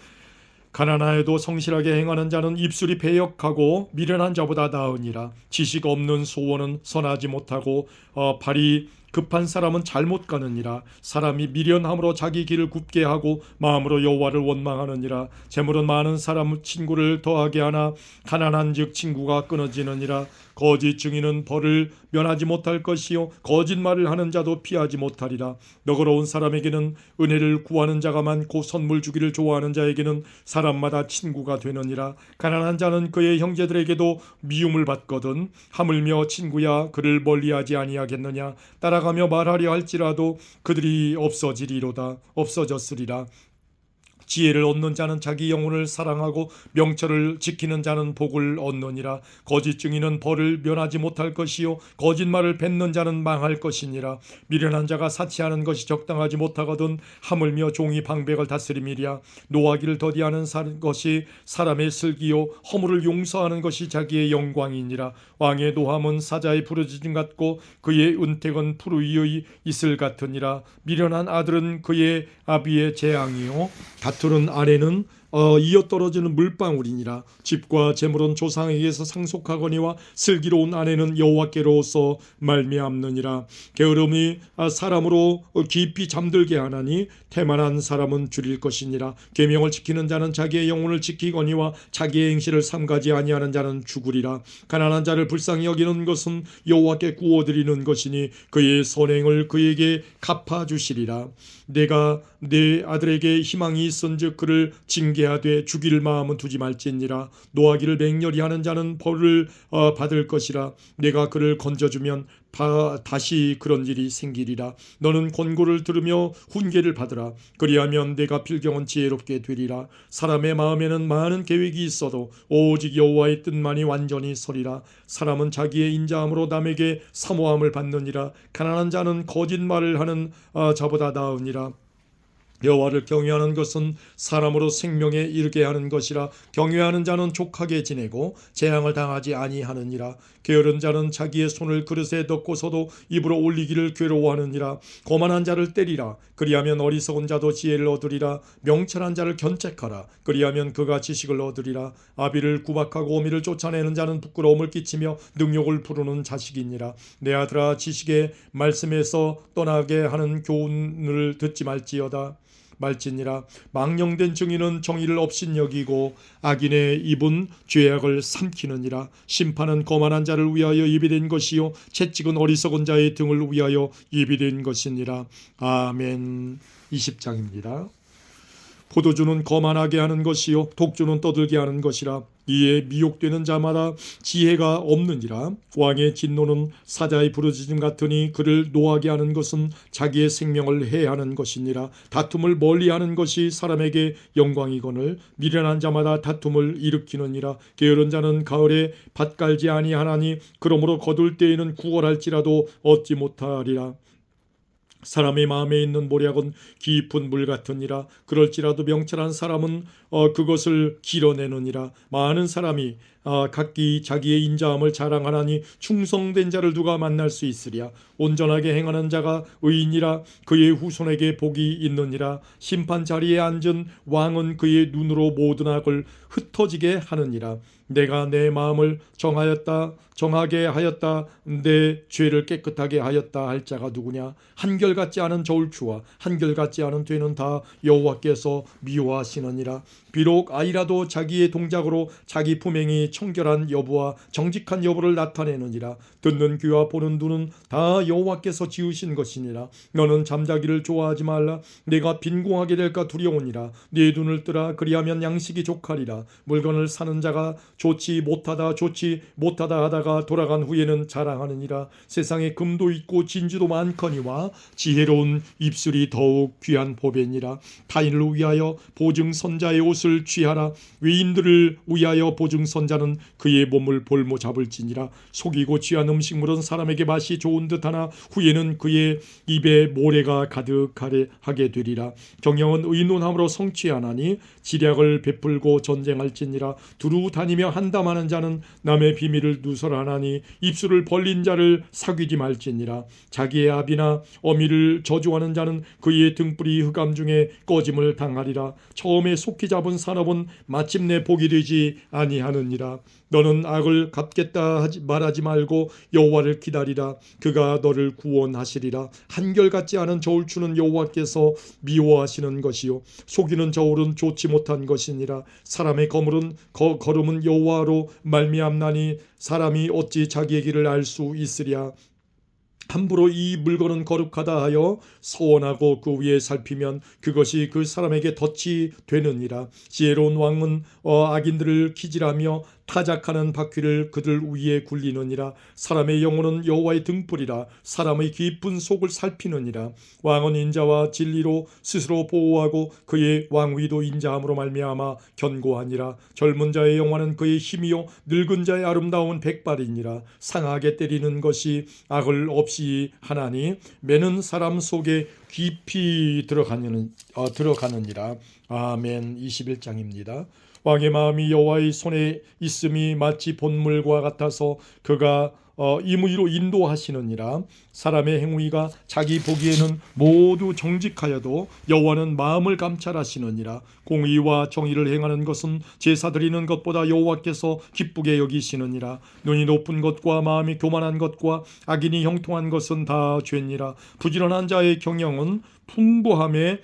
가난하여도 성실하게 행하는 자는 입술이 배역하고 미련한 자보다 나으니라. 지식 없는 소원은 선하지 못하고 발이 급한 사람은 잘못 가느니라. 사람이 미련함으로 자기 길을 굽게 하고 마음으로 여호와를 원망하느니라. 재물은 많은 사람 친구를 더하게 하나 가난한즉 친구가 끊어지느니라. 거짓 증인은 벌을 면하지 못할 것이요 거짓말을 하는 자도 피하지 못하리라. 너그러운 사람에게는 은혜를 구하는 자가 많고 선물 주기를 좋아하는 자에게는 사람마다 친구가 되느니라. 가난한 자는 그의 형제들에게도 미움을 받거든 하물며 친구야 그를 멀리하지 아니하겠느냐. 따라가며 말하려 할지라도 그들이 없어졌으리라. 지혜를 얻는 자는 자기 영혼을 사랑하고 명철을 지키는 자는 복을 얻느니라. 거짓 증인은 벌을 면하지 못할 것이요 거짓말을 뱉는 자는 망할 것이니라. 미련한 자가 사치하는 것이 적당하지 못하거든 하물며 종이 방백을 다스림이랴. 노하기를 더디하는 것이 사람의 슬기요 허물을 용서하는 것이 자기의 영광이니라. 왕의 노함은 사자의 부르짖음 같고 그의 은택은 푸르 위의 이슬 같으니라. 미련한 아들은 그의 아비의 재앙이요 다투는 아내는 이어떨어지는 물방울이니라. 집과 재물은 조상에게서 상속하거니와 슬기로운 아내는 여호와께로서 말미암느니라. 게으름이 사람으로 깊이 잠들게 하나니 태만한 사람은 줄일 것이니라. 계명을 지키는 자는 자기의 영혼을 지키거니와 자기의 행실을 삼가지 아니하는 자는 죽으리라. 가난한 자를 불쌍히 여기는 것은 여호와께 구워드리는 것이니 그의 선행을 그에게 갚아주시리라. 내가 내 아들에게 희망이 있은즉 그를 징계하되 죽일 마음은 두지 말지니라. 노하기를 맹렬히 하는 자는 벌을 받을 것이라. 내가 그를 건져주면 다시 그런 일이 생기리라. 너는 권고를 들으며 훈계를 받으라. 그리하면 내가 필경은 지혜롭게 되리라. 사람의 마음에는 많은 계획이 있어도 오직 여호와의 뜻만이 완전히 서리라. 사람은 자기의 인자함으로 남에게 사모함을 받느니라. 가난한 자는 거짓말을 하는 자보다 나으니라. 여호와를 경외하는 것은 사람으로 생명에 이르게 하는 것이라. 경외하는 자는 족하게 지내고 재앙을 당하지 아니하느니라. 게으른 자는 자기의 손을 그릇에 넣고서도 입으로 올리기를 괴로워하느니라. 거만한 자를 때리라. 그리하면 어리석은 자도 지혜를 얻으리라. 명철한 자를 견책하라. 그리하면 그가 지식을 얻으리라. 아비를 구박하고 어미를 쫓아내는 자는 부끄러움을 끼치며 능욕을 부르는 자식이니라. 내 아들아 지식의 말씀에서 떠나게 하는 교훈을 듣지 말지니라. 망령된 증인은 정의를 업신여기고 악인의 입은 죄악을 삼키느니라. 심판은 거만한 자를 위하여 예비된 것이요 채찍은 어리석은 자의 등을 위하여 예비된 것이니라. 아멘. 20장입니다. 포도주는 거만하게 하는 것이요 독주는 떠들게 하는 것이라. 이에 미혹되는 자마다 지혜가 없느니라. 왕의 진노는 사자의 부르짖음 같으니 그를 노하게 하는 것은 자기의 생명을 해하는 것이니라. 다툼을 멀리하는 것이 사람에게 영광이거늘 미련한 자마다 다툼을 일으키느니라. 게으른 자는 가을에 밭 갈지 아니하나니 그러므로 거둘 때에는 구걸할지라도 얻지 못하리라. 사람의 마음에 있는 모략은 깊은 물 같으니라. 그럴지라도 명철한 사람은 그것을 길어내느니라. 많은 사람이 각기 자기의 인자함을 자랑하나니 충성된 자를 누가 만날 수 있으랴. 온전하게 행하는 자가 의인이라. 그의 후손에게 복이 있느니라. 심판 자리에 앉은 왕은 그의 눈으로 모든 악을 흩어지게 하느니라. 내가 내 마음을 정하게 하였다. 내 죄를 깨끗하게 하였다 할 자가 누구냐? 한결같지 않은 저울추와 한결같지 않은 되는 다 여호와께서 미워하시느니라. 비록 아이라도 자기의 동작으로 자기 품행이 청결한 여부와 정직한 여부를 나타내느니라. 듣는 귀와 보는 눈은 다 여호와께서 지으신 것이니라. 너는 잠자기를 좋아하지 말라. 내가 빈궁하게 될까 두려우니라. 네 눈을 뜨라. 그리하면 양식이 족하리라. 물건을 사는 자가 좋지 못하다 하다가 돌아간 후에는 자랑하느니라. 세상에 금도 있고 진주도 많거니와 지혜로운 입술이 더욱 귀한 보배니라. 타인을 위하여 보증선자의 옷을 취하라. 위인들을 위하여 보증선자는 그의 몸을 볼모 잡을지니라. 속이고 취한 음식물은 사람에게 맛이 좋은 듯하나 후에는 그의 입에 모래가 가득하게 되리라. 경영은 의논함으로 성취하나니 지략을 베풀고 전쟁할지니라. 두루 다니며 한담하는 자는 남의 비밀을 누설하나니 입술을 벌린 자를 사귀지 말지니라. 자기의 아비나 어미를 저주하는 자는 그의 등불이 흑암 중에 꺼짐을 당하리라. 처음에 속히 잡은 산업은 마침내 복이 되지 아니하느니라. 너는 악을 갚겠다 말하지 말고 여호와를 기다리라. 그가 너를 구원하시리라. 한결같지 않은 저울추는 여호와께서 미워하시는 것이요 속이는 저울은 좋지 못한 것이니라. 사람의 걸음은 여호와로 말미암나니 사람이 어찌 자기의 길을 알 수 있으랴. 함부로 이 물건은 거룩하다 하여 서원하고 그 위에 살피면 그것이 그 사람에게 덫이 되느니라. 지혜로운 왕은 악인들을 기질하며 타작하는 바퀴를 그들 위에 굴리느니라. 사람의 영혼은 여호와의 등불이라. 사람의 깊은 속을 살피느니라. 왕은 인자와 진리로 스스로 보호하고 그의 왕위도 인자함으로 말미암아 견고하니라. 젊은 자의 영화는 그의 힘이요 늙은 자의 아름다움은 백발이니라. 상하게 때리는 것이 악을 없이 하나니 매는 사람 속에 깊이 들어가느니라. 아멘. 21장입니다. 왕의 마음이 여호와의 손에 있음이 마치 본물과 같아서 그가 임의로 인도하시느니라. 사람의 행위가 자기 보기에는 모두 정직하여도 여호와는 마음을 감찰하시느니라. 공의와 정의를 행하는 것은 제사 드리는 것보다 여호와께서 기쁘게 여기시느니라. 눈이 높은 것과 마음이 교만한 것과 악인이 형통한 것은 다 죄니라. 부지런한 자의 경영은 풍부함에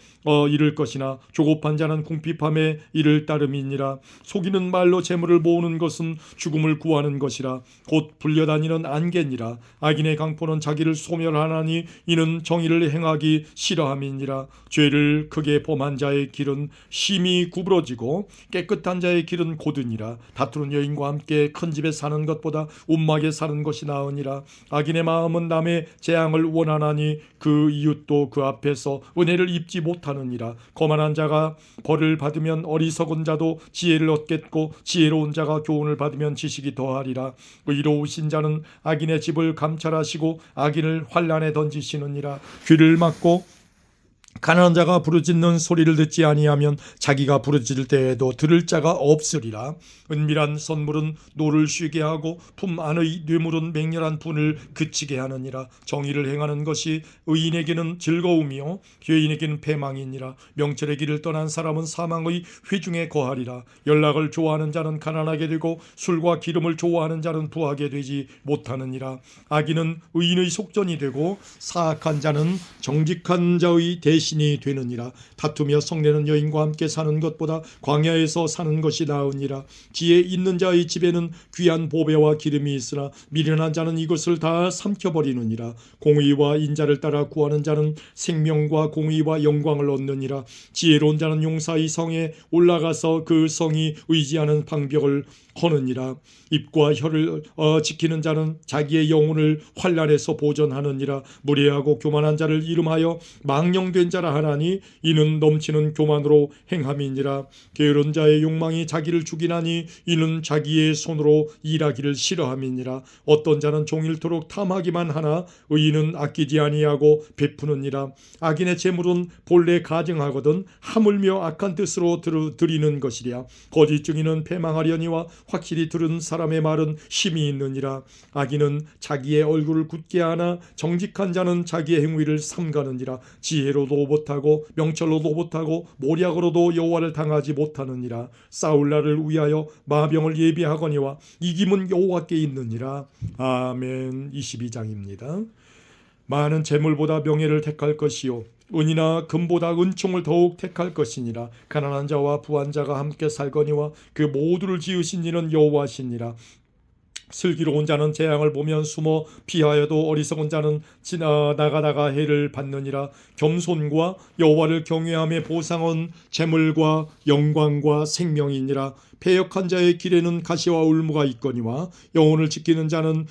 이를 것이나 조급한 자는 궁핍함에 이를 따름이니라. 속이는 말로 재물을 모으는 것은 죽음을 구하는 것이라. 곧 불려다니는 안개니라. 악인의 강포는 자기를 소멸하나니 이는 정의를 행하기 싫어함이니라. 죄를 크게 범한 자의 길은 심히 구부러지고 깨끗한 자의 길은 고드니라. 다투는 여인과 함께 큰 집에 사는 것보다 움막에 사는 것이 나으니라. 악인의 마음은 남의 재앙을 원하나니 그 이웃도 그 앞에서 은혜를 입지 못하느니라. 거만한 자가 벌을 받으면 어리석은 자도 지혜를 얻겠고 지혜로운 자가 교훈을 받으면 지식이 더하리라. 의로우신 자는 악인의 집을 감찰하시고 악인을 환란에 던지시느니라. 귀를 막고 가난한 자가 부르짖는 소리를 듣지 아니하면 자기가 부르짖을 때에도 들을 자가 없으리라. 은밀한 선물은 노를 쉬게 하고 품 안의 뇌물은 맹렬한 분을 그치게 하느니라. 정의를 행하는 것이 의인에게는 즐거움이요 죄인에게는 패망이니라. 명철의 길을 떠난 사람은 사망의 회중에 거하리라. 연락을 좋아하는 자는 가난하게 되고 술과 기름을 좋아하는 자는 부하게 되지 못하느니라. 악인은 의인의 속전이 되고 사악한 자는 정직한 자의 대신이 되느니라. 다투며 성내는 여인과 함께 사는 것보다 광야에서 사는 것이 나으니라. 지혜 있는 자의 집에는 귀한 보배와 기름이 있으나 미련한 자는 이것을 다 삼켜버리느니라. 공의와 인자를 따라 구하는 자는 생명과 공의와 영광을 얻느니라. 지혜로운 자는 용사의 성에 올라가서 그 성이 의지하는 방벽을 허느니라. 입과 혀를 지키는 자는 자기의 영혼을 환난에서 보전하느니라. 무례하고 교만한 자를 이름하여 망령된 자라 하라 하나니 이는 넘치는 교만으로 행함이니라. 게으른 자의 욕망이 자기를 죽이나니 이는 자기의 손으로 일하기를 싫어함이니라. 어떤 자는 종일토록 탐하기만 하나 의인은 아끼지 아니하고 베푸느니라. 악인의 재물은 본래 가증하거든 하물며 악한 뜻으로 드리는 것이랴. 거짓 증인은 패망하려니와 확실히 들은 사람의 말은 힘이 있느니라. 악인은 자기의 얼굴을 굳게 하나 정직한 자는 자기의 행위를 삼가느니라. 지혜로도 못하고 명철로도 못하고 모략으로도 여호와를 당하지 못하느니라. 싸울 날을 위하여 마병을 예비하거니와 이김은 여호와께 있느니라. 아멘. 22장입니다. 많은 재물보다 명예를 택할 것이요 은이나 금보다 은총을 더욱 택할 것이니라. 가난한 자와 부한 자가 함께 살거니와 그 모두를 지으신 이는 여호와시니라. 슬기로운 자는 재앙을 보면 숨어 피하여도 어리석은 자는 나가다가 해를 받느니라. 겸손과 여호와를 경외함의 보상은 재물과 영광과 생명이니라. 패역한 자의 길에는 가시와 울무가 있거니와 영혼을 지키는 자는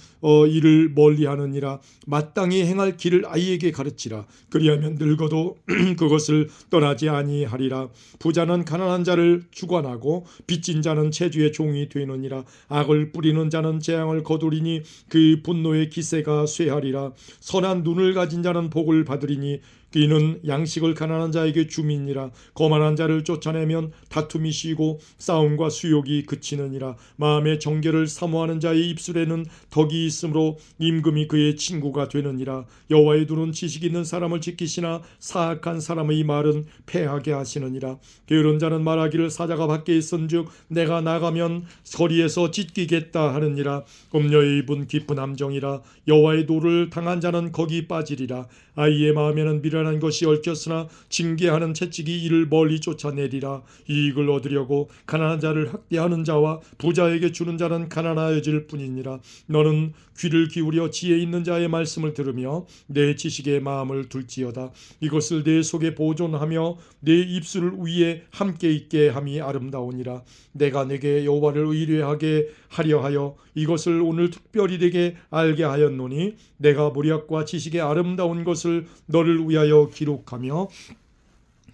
이를 멀리하느니라. 마땅히 행할 길을 아이에게 가르치라. 그리하면 늙어도 그것을 떠나지 아니하리라. 부자는 가난한 자를 주관하고 빚진 자는 체주의 종이 되느니라. 악을 뿌리는 자는 재앙을 거두리니 그 분노의 기세가 쇠하리라. 선한 눈을 가진 자는 복을 받으리니 이는 양식을 가난한 자에게 줌이니라. 거만한 자를 쫓아내면 다툼이 쉬고 싸움과 수욕이 그치느니라. 마음의 정결을 사모하는 자의 입술에는 덕이 있으므로 임금이 그의 친구가 되느니라. 여호와의 눈은 지식 있는 사람을 지키시나 사악한 사람의 말은 패하게 하시느니라. 게으른 자는 말하기를 사자가 밖에 있은즉 내가 나가면 거리에서 찢기겠다 하느니라. 음녀의 입은 깊은 함정이라. 여호와의 노를 당한 자는 거기 빠지리라. 아이의 마음에는 미련한 것이 얽혔으나 징계하는 채찍이 이를 멀리 쫓아내리라. 이익을 얻으려고 가난한 자를 학대하는 자와 부자에게 주는 자는 가난하여질 뿐이니라. 너는 귀를 기울여 지혜 있는 자의 말씀을 들으며 내 지식의 마음을 둘지어다. 이것을 내 속에 보존하며 내 입술 위에 함께 있게 함이 아름다우니라. 내가 내게 여호와를 의뢰하게 하려 하여 이것을 오늘 특별히 내게 알게 하였노니 내가 모략과 지식의 아름다운 것을 너를 위하여 기록하며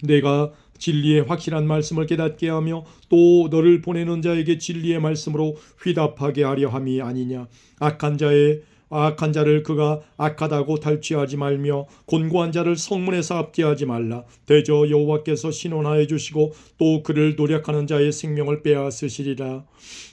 내가 진리의 확실한 말씀을 깨닫게 하며 또 너를 보내는 자에게 진리의 말씀으로 회답하게 하려 함이 아니냐. 악한 자를 그가 악하다고 탈취하지 말며 곤고한 자를 성문에서 압제하지 말라. 대저 여호와께서 신원하여 주시고 또 그를 노력하는 자의 생명을 빼앗으시리라.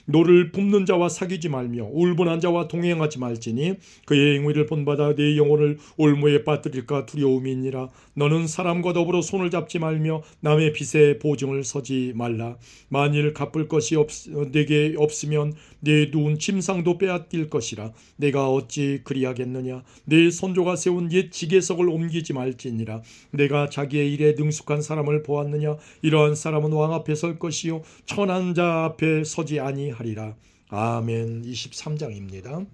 노를 붓는 자와 사귀지 말며 울분한 자와 동행하지 말지니 그의 행위를 본받아 네 영혼을 올무에 빠뜨릴까 두려움이니라. 너는 사람과 더불어 손을 잡지 말며 남의 빚에 보증을 서지 말라. 만일 갚을 것이 내게 없으면 내 누운 침상도 빼앗길 것이라. 내가 어찌 그리하겠느냐. 내 선조가 세운 옛 지계석을 옮기지 말지니라. 내가 자기의 일에 능숙한 사람을 보았느냐. 이러한 사람은 왕 앞에 설 것이요 천한 자 앞에 서지 아니하리라. 아멘. 23장입니다.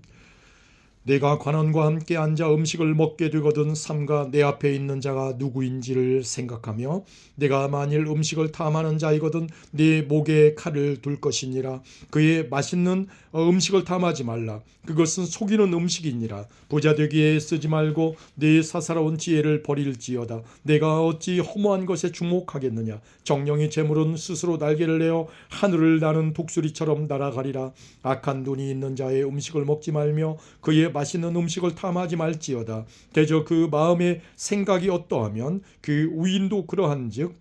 내가 관원과 함께 앉아 음식을 먹게 되거든 삼가 내 앞에 있는 자가 누구인지를 생각하며 내가 만일 음식을 탐하는 자이거든 내 목에 칼을 둘 것이니라. 그의 맛있는 음식을 탐하지 말라. 그것은 속이는 음식이니라. 부자 되기에 쓰지 말고 내 사사로운 지혜를 버릴지어다. 내가 어찌 허무한 것에 주목하겠느냐. 정령의 재물은 스스로 날개를 내어 하늘을 나는 독수리처럼 날아가리라. 악한 눈이 있는 자의 음식을 먹지 말며 그의 맛있는 음식을 탐하지 말지어다. 대저 그 마음의 생각이 어떠하면 그 우인도 그러한즉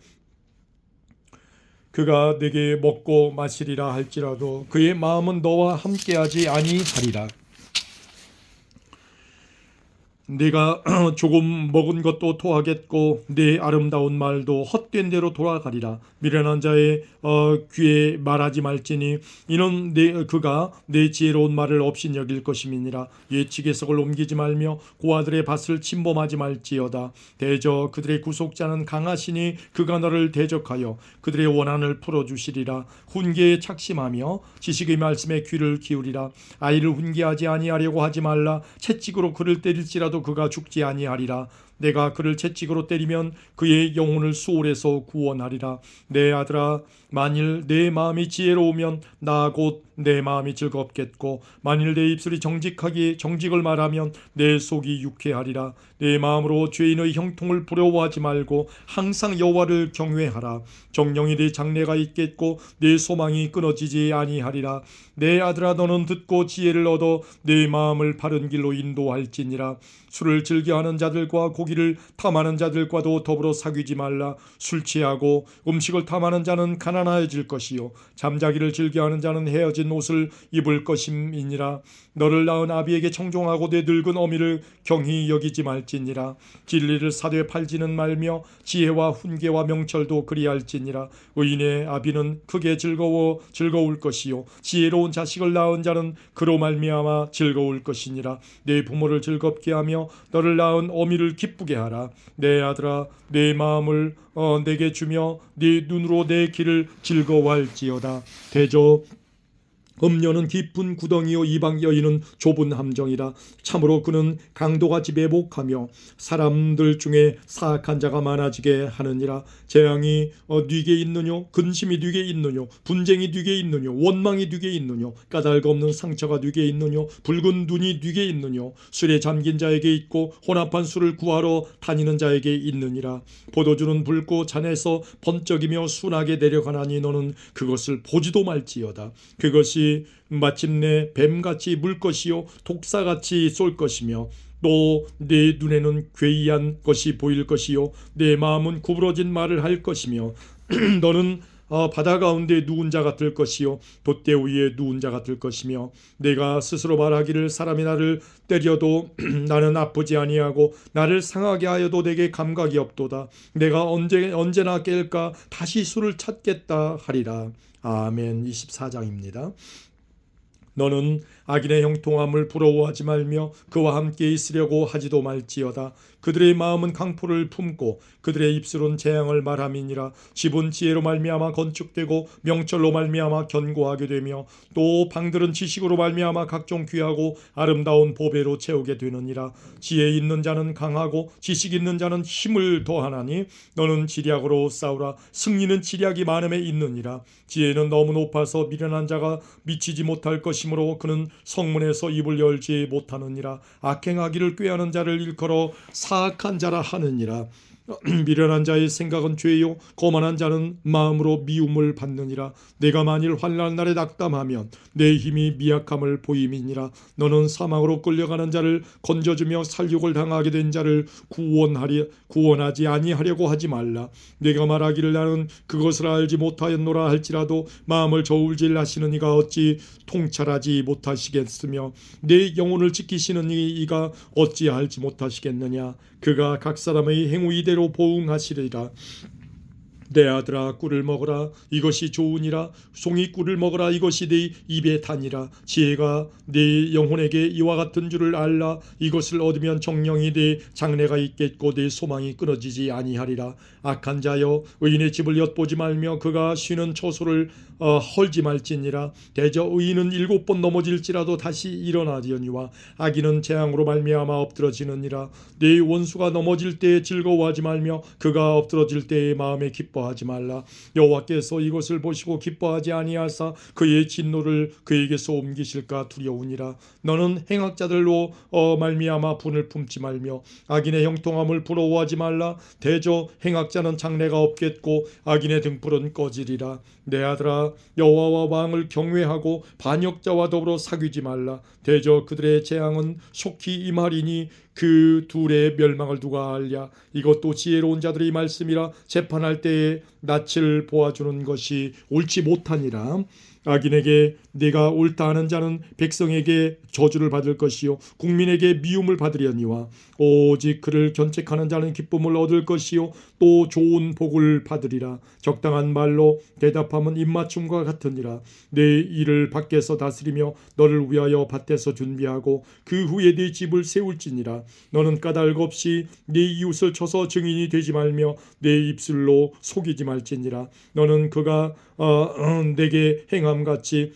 그가 내게 먹고 마시리라 할지라도 그의 마음은 너와 함께하지 아니하리라. 네가 조금 먹은 것도 토하겠고 내 아름다운 말도 헛된 대로 돌아가리라. 미련한 자의 귀에 말하지 말지니 이는 그가 내 지혜로운 말을 없인 여길 것임이니라. 옛 지계석을 옮기지 말며 고아들의 밭을 침범하지 말지어다. 대저 그들의 구속자는 강하시니 그가 너를 대적하여 그들의 원한을 풀어주시리라. 훈계에 착심하며 지식의 말씀에 귀를 기울이라. 아이를 훈계하지 아니하려고 하지 말라. 채찍으로 그를 때릴지라도 그가 죽지 아니하리라. 내가 그를 채찍으로 때리면 그의 영혼을 수월에서 구원하리라. 내 아들아, 만일 내 마음이 지혜로우면 나 곧 내 마음이 즐겁겠고 만일 내 입술이 정직을 말하면 내 속이 유쾌하리라. 내 마음으로 죄인의 형통을 부러워하지 말고 항상 여호와를 경외하라. 정령이 내 장래가 있겠고 내 소망이 끊어지지 아니하리라. 내 아들아, 너는 듣고 지혜를 얻어 내 마음을 바른 길로 인도할지니라. 술을 즐겨하는 자들과 고기를 탐하는 자들과도 더불어 사귀지 말라. 술 취하고 음식을 탐하는 자는 가난해질 것이요 잠자기를 즐겨하는 자는 헤어진 옷을 입을 것임이니라. 너를 낳은 아비에게 청종하고 내 늙은 어미를 경히 여기지 말지니라. 진리를 사되 팔지는 말며 지혜와 훈계와 명철도 그리할지니라. 의인의 아비는 크게 즐거울 것이요 지혜로운 자식을 낳은 자는 그로 말미암아 즐거울 것이니라. 내 부모를 즐겁게 하며 너를 낳은 어미를 기쁘게 하라. 내 아들아, 내 마음을 내게 주며 네 눈으로 내 길을 즐거워할지어다. 대저 음녀는 깊은 구덩이요 이방 여인은 좁은 함정이라. 참으로 그는 강도같이 매복하며 사람들 중에 사악한 자가 많아지게 하느니라. 재앙이 네게 있느뇨? 근심이 네게 있느뇨? 분쟁이 네게 있느뇨? 원망이 네게 있느뇨? 까닭 없는 상처가 네게 있느뇨? 붉은 눈이 네게 있느뇨? 술에 잠긴 자에게 있고 혼합한 술을 구하러 다니는 자에게 있느니라. 포도주는 붉고 잔에서 번쩍이며 순하게 내려가나니 너는 그것을 보지도 말지어다. 그것이 마침내 뱀같이 물 것이요 독사같이 쏠 것이며 또 내 눈에는 괴이한 것이 보일 것이요 내 마음은 구부러진 말을 할 것이며 너는 바다 가운데 누운 자 같을 것이요 돛대 위에 누운 자 같을 것이며 내가 스스로 말하기를 사람이 나를 때려도 나는 아프지 아니하고 나를 상하게 하여도 내게 감각이 없도다. 내가 언제나 깰까 다시 술을 찾겠다 하리라. 아멘. 24장입니다. 너는 악인의 형통함을 부러워하지 말며 그와 함께 있으려고 하지도 말지어다. 그들의 마음은 강포를 품고 그들의 입술은 재앙을 말함이니라. 집은 지혜로 말미암아 건축되고 명철로 말미암아 견고하게 되며 또 방들은 지식으로 말미암아 각종 귀하고 아름다운 보배로 채우게 되느니라. 지혜 있는 자는 강하고 지식 있는 자는 힘을 더하나니 너는 지략으로 싸우라. 승리는 지략이 많음에 있느니라. 지혜는 너무 높아서 미련한 자가 미치지 못할 것이므로 그는 성문에서 입을 열지 못하느니라. 악행하기를 꾀하는 자를 일컬어 사악한 자라 하느니라. 미련한 자의 생각은 죄요 거만한 자는 마음으로 미움을 받느니라. 내가 만일 환난 날에 낙담하면 내 힘이 미약함을 보임이니라. 너는 사망으로 끌려가는 자를 건져주며 살육을 당하게 된 자를 구원하지 아니하려고 하지 말라. 내가 말하기를 나는 그것을 알지 못하였노라 할지라도 마음을 저울질 하시는 이가 어찌 통찰하지 못하시겠으며 내 영혼을 지키시는 이가 어찌 알지 못하시겠느냐. 그가 각 사람의 행위 이대로 보응하시리라. 내 아들아, 꿀을 먹어라. 이것이 좋으니라. 송이 꿀을 먹어라. 이것이 네 입에 다니라. 지혜가 네 영혼에게 이와 같은 줄을 알라. 이것을 얻으면 정령이 네 장래가 있겠고 네 소망이 끊어지지 아니하리라. 악한 자여, 의인의 집을 엿보지 말며 그가 쉬는 처소를 헐지 말지니라. 대저 의인은 7번 넘어질지라도 다시 일어나려니와 악인은 재앙으로 말미암아 엎드러지느니라. 네 원수가 넘어질 때에 즐거워하지 말며 그가 엎드러질 때에 마음에 기뻐하지 말라. 여호와께서 이것을 보시고 기뻐하지 아니하사 그의 진노를 그에게서 옮기실까 두려우니라. 너는 행악자들로 말미암아 분을 품지 말며 악인의 형통함을 부러워하지 말라. 대저 행악자는 장래가 없겠고 악인의 등불은 꺼지리라. 내 아들아, 여호와와 왕을 경외하고 반역자와 더불어 사귀지 말라. 대저 그들의 재앙은 속히 임하리니 그 둘의 멸망을 누가 알랴. 이것도 지혜로운 자들의 말씀이라. 재판할 때에 낯을 보아주는 것이 옳지 못하니라. 악인에게 네가 옳다 하는 자는 백성에게 저주를 받을 것이요 국민에게 미움을 받으려니와 오직 그를 견책하는 자는 기쁨을 얻을 것이요 또 좋은 복을 받으리라. 적당한 말로 대답함은 입맞춤과 같으니라. 내 일을 밖에서 다스리며 너를 위하여 밭에서 준비하고 그 후에 네 집을 세울지니라. 너는 까닭 없이 네 이웃을 쳐서 증인이 되지 말며 내 입술로 속이지 말지니라. 너는 그가 내게 행함같이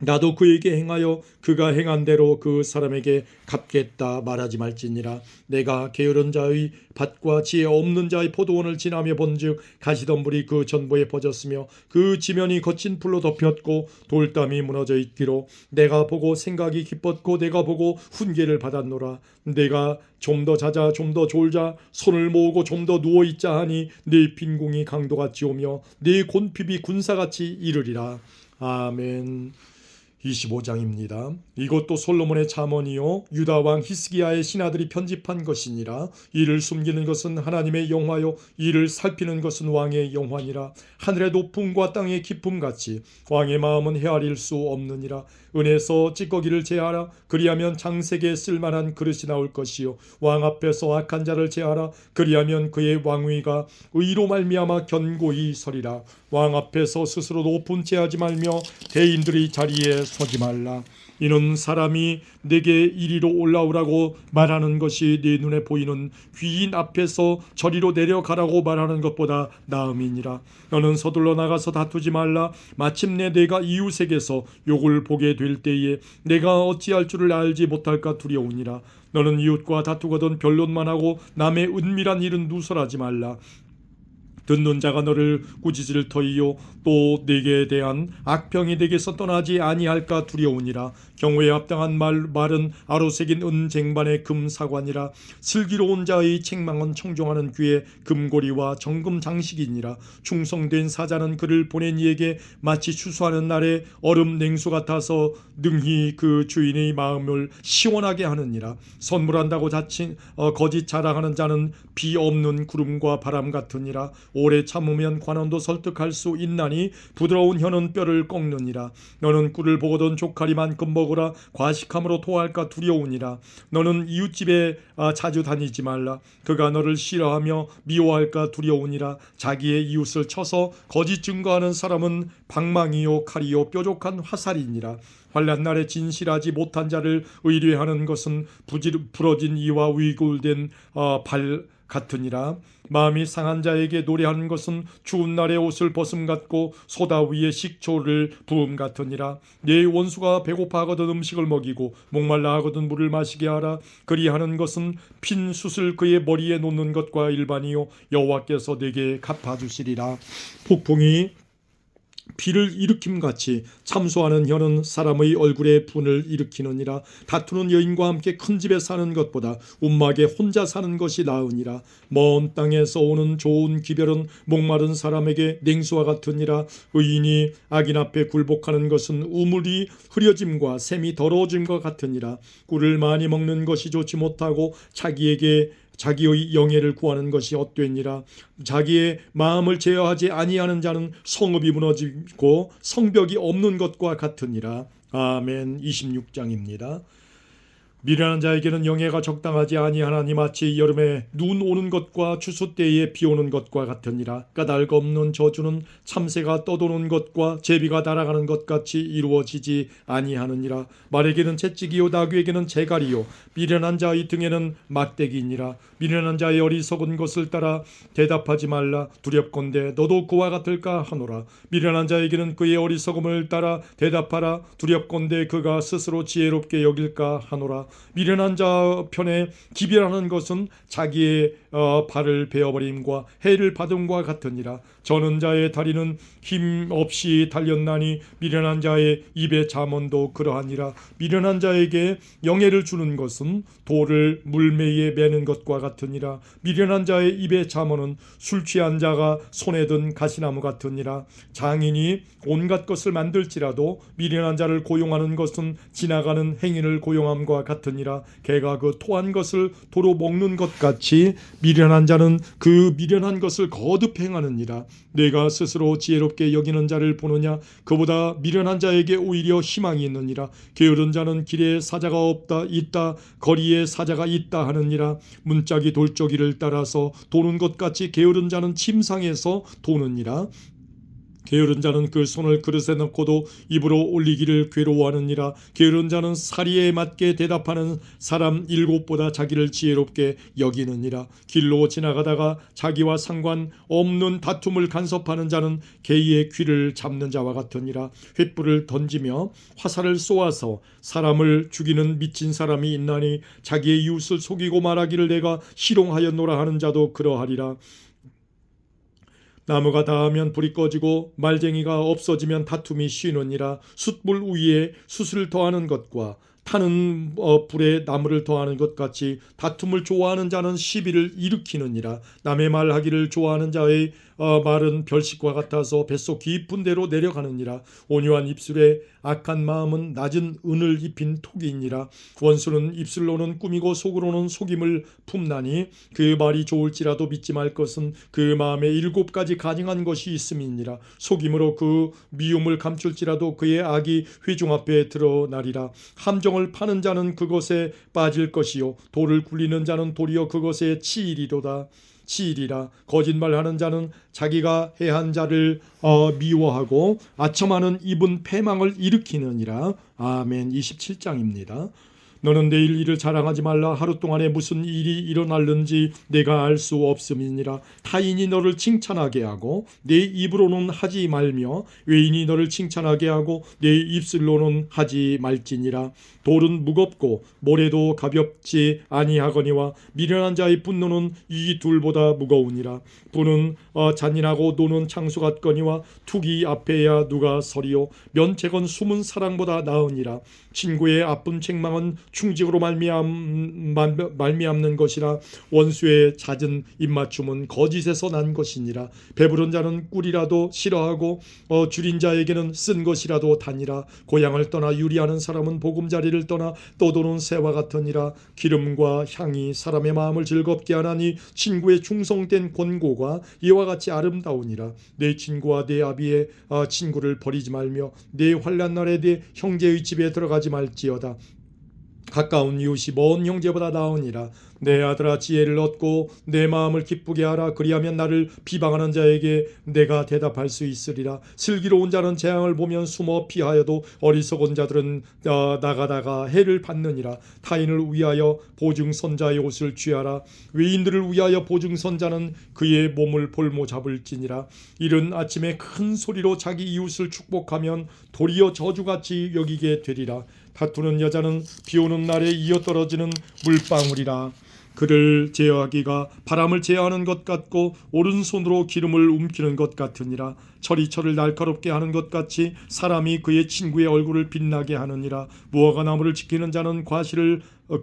나도 그에게 행하여 그가 행한 대로 그 사람에게 갚겠다 말하지 말지니라. 내가 게으른 자의 밭과 지혜 없는 자의 포도원을 지나며 본즉 가시덤불이 그 전부에 퍼졌으며 그 지면이 거친 풀로 덮였고 돌담이 무너져 있기로 내가 보고 생각이 기뻤고 내가 보고 훈계를 받았노라. 내가 좀 더 자자 좀 더 졸자 손을 모으고 좀 더 누워있자 하니 네 빈궁이 강도같이 오며 네 곤핍이 군사같이 이르리라. 아멘. 25장입니다. 이것도 솔로몬의 잠언이요 유다 왕 히스기야의 신하들이 편집한 것이니라. 이를 숨기는 것은 하나님의 영화요 이를 살피는 것은 왕의 영화니라. 하늘의 높음과 땅의 깊음같이 왕의 마음은 헤아릴 수 없느니라. 은에서 찌꺼기를 제하라. 그리하면 장색에 쓸만한 그릇이 나올 것이요 왕 앞에서 악한 자를 제하라. 그리하면 그의 왕위가 의로 말미암아 견고히 서리라. 왕 앞에서 스스로 높은 체하지 말며 대인들의 자리에 서지 말라. 이는 사람이 내게 이리로 올라오라고 말하는 것이 네 눈에 보이는 귀인 앞에서 저리로 내려가라고 말하는 것보다 나음이니라. 너는 서둘러 나가서 다투지 말라. 마침내 내가 이웃에게서 욕을 보게 될 때에 내가 어찌할 줄을 알지 못할까 두려우니라. 너는 이웃과 다투거든 변론만 하고 남의 은밀한 일은 누설하지 말라. 듣는 자가 너를 꾸짖을 터이요 또 네게 대한 악평이 네게서 떠나지 아니할까 두려우니라. 경우에 합당한 말은 아로새긴 은쟁반의 금사관이라. 슬기로운 자의 책망은 청종하는 귀에 금고리와 정금 장식이니라. 충성된 사자는 그를 보낸 이에게 마치 추수하는 날에 얼음 냉수 같아서 능히 그 주인의 마음을 시원하게 하느니라. 선물한다고 거짓 자랑하는 자는 비 없는 구름과 바람 같으니라. 오래 참으면 관원도 설득할 수 있나니 부드러운 혀는 뼈를 꺾느니라. 너는 꿀을 보거든 조카리만큼 먹으라. 과식함으로 토할까 두려우니라. 너는 이웃집에 자주 다니지 말라. 그가 너를 싫어하며 미워할까 두려우니라. 자기의 이웃을 쳐서 거짓 증거하는 사람은 방망이요 칼이요 뾰족한 화살이니라. 환난 날에 진실하지 못한 자를 의뢰하는 것은 부러진 이와 위골된 발 같으니라. 마음이 상한 자에게 노래하는 것은 추운 날에 옷을 벗음 같고 소다 위에 식초를 부음 같으니라. 네 원수가 배고파하거든 음식을 먹이고 목말라 하거든 물을 마시게 하라. 그리하는 것은 핀 숯을 그의 머리에 놓는 것과 일반이요 여호와께서 내게 갚아주시리라. 폭풍이 비를 일으킴같이 참소하는 혀는 사람의 얼굴에 분을 일으키느니라. 다투는 여인과 함께 큰 집에 사는 것보다 움막에 혼자 사는 것이 나으니라. 먼 땅에서 오는 좋은 기별은 목마른 사람에게 냉수와 같으니라. 의인이 악인 앞에 굴복하는 것은 우물이 흐려짐과 샘이 더러워짐과 같으니라. 꿀을 많이 먹는 것이 좋지 못하고 자기의 영예를 구하는 것이 헛되니라. 자기의 마음을 제어하지 아니하는 자는 성읍이 무너지고 성벽이 없는 것과 같으니라. 아멘. 26장입니다. 미련한 자에게는 영예가 적당하지 아니하나니 마치 여름에 눈 오는 것과 추수 때에 비 오는 것과 같으니라. 까닭 없는 저주는 참새가 떠도는 것과 제비가 날아가는 것 같이 이루어지지 아니하느니라. 말에게는 채찍이요 나귀에게는 재갈이요 미련한 자의 등에는 막대기니라. 미련한 자의 어리석은 것을 따라 대답하지 말라. 두렵건대 너도 그와 같을까 하노라. 미련한 자에게는 그의 어리석음을 따라 대답하라. 두렵건대 그가 스스로 지혜롭게 여길까 하노라. 미련한 자 편에 기별하는 것은 자기의 발을 베어버림과 해를 받음과 같으니라. 저는 자의 다리는 힘 없이 달렸나니 미련한 자의 입의 잠언도 그러하니라. 미련한 자에게 영예를 주는 것은 돌을 물매에 매는 것과 같으니라. 미련한 자의 입의 잠언은 술 취한 자가 손에 든 가시나무 같으니라. 장인이 온갖 것을 만들지라도 미련한 자를 고용하는 것은 지나가는 행인을 고용함과 같으니라. 개가 그 토한 것을 도로 먹는 것 같이 미련한 자는 그 미련한 것을 거듭 행하느니라. 내가 스스로 지혜롭게 여기는 자를 보느냐? 그보다 미련한 자에게 오히려 희망이 있느니라. 게으른 자는 길에 사자가 있다 거리에 사자가 있다 하느니라. 문짝이 돌적이를 따라서 도는 것 같이 게으른 자는 침상에서 도느니라. 게으른 자는 그 손을 그릇에 넣고도 입으로 올리기를 괴로워하느니라. 게으른 자는 사리에 맞게 대답하는 사람 7보다 자기를 지혜롭게 여기느니라. 길로 지나가다가 자기와 상관없는 다툼을 간섭하는 자는 개의 귀를 잡는 자와 같으니라. 횃불을 던지며 화살을 쏘아서 사람을 죽이는 미친 사람이 있나니 자기의 이웃을 속이고 말하기를 내가 희롱하였노라 하는 자도 그러하리라. 나무가 닿으면 불이 꺼지고 말쟁이가 없어지면 다툼이 쉬느니라. 숯불 위에 숯을 더하는 것과 타는 불에 나무를 더하는 것 같이 다툼을 좋아하는 자는 시비를 일으키느니라. 남의 말하기를 좋아하는 자의 말은 별식과 같아서 뱃속 깊은 데로 내려가느니라. 온유한 입술에 악한 마음은 낮은 은을 입힌 톡이니라. 원수는 입술로는 꾸미고 속으로는 속임을 품나니 그 말이 좋을지라도 믿지 말 것은 그 마음에 7가지 가증한 것이 있음이니라. 속임으로 그 미움을 감출지라도 그의 악이 회중 앞에 드러나리라. 함정을 파는 자는 그것에 빠질 것이요 돌을 굴리는 자는 도리어 그것에 치이리라. 거짓말하는 자는 자기가 해한 자를 미워하고 아첨하는 입은 패망을 일으키느니라. 아멘. 27장입니다. 너는 내일 일을 자랑하지 말라. 하루 동안에 무슨 일이 일어날는지 내가 알 수 없음이니라. 타인이 너를 칭찬하게 하고 내 입으로는 하지 말며 외인이 너를 칭찬하게 하고 내 입술로는 하지 말지니라. 돌은 무겁고 모래도 가볍지 아니하거니와 미련한 자의 분노는 이 둘보다 무거우니라. 분은 잔인하고 노는 창수 같거니와 투기 앞에야 누가 서리요. 면책은 숨은 사랑보다 나으니라. 친구의 아픈 책망은 충직으로 말미암는 것이라. 원수의 잦은 입맞춤은 거짓에서 난 것이니라. 배부른 자는 꿀이라도 싫어하고 줄인 자에게는 쓴 것이라도 다니라. 고향을 떠나 유리하는 사람은 보금자리를 떠나 떠도는 새와 같으니라. 기름과 향이 사람의 마음을 즐겁게 하나니 친구의 충성된 권고가 이와 같이 아름다우니라. 내 친구와 내 아비의 친구를 버리지 말며 내 환난 날에 내 형제의 집에 들어가지 말지어다. 가까운 이웃이 먼 형제보다 나으니라. 내 아들아 지혜를 얻고 내 마음을 기쁘게 하라. 그리하면 나를 비방하는 자에게 내가 대답할 수 있으리라. 슬기로운 자는 재앙을 보면 숨어 피하여도 어리석은 자들은 나가다가 해를 받느니라. 타인을 위하여 보증선자의 옷을 취하라. 외인들을 위하여 보증선자는 그의 몸을 볼모 잡을지니라. 이른 아침에 큰 소리로 자기 이웃을 축복하면 도리어 저주같이 여기게 되리라. 다투는 여자는 비오는 날에 이어떨어지는 물방울이라. 그를 제어하기가 바람을 제어하는 것 같고 오른손으로 기름을 움키는 것 같으니라. 철이 철을 날카롭게 하는 것 같이 사람이 그의 친구의 얼굴을 빛나게 하느니라. 무화과 나무를 지키는 자는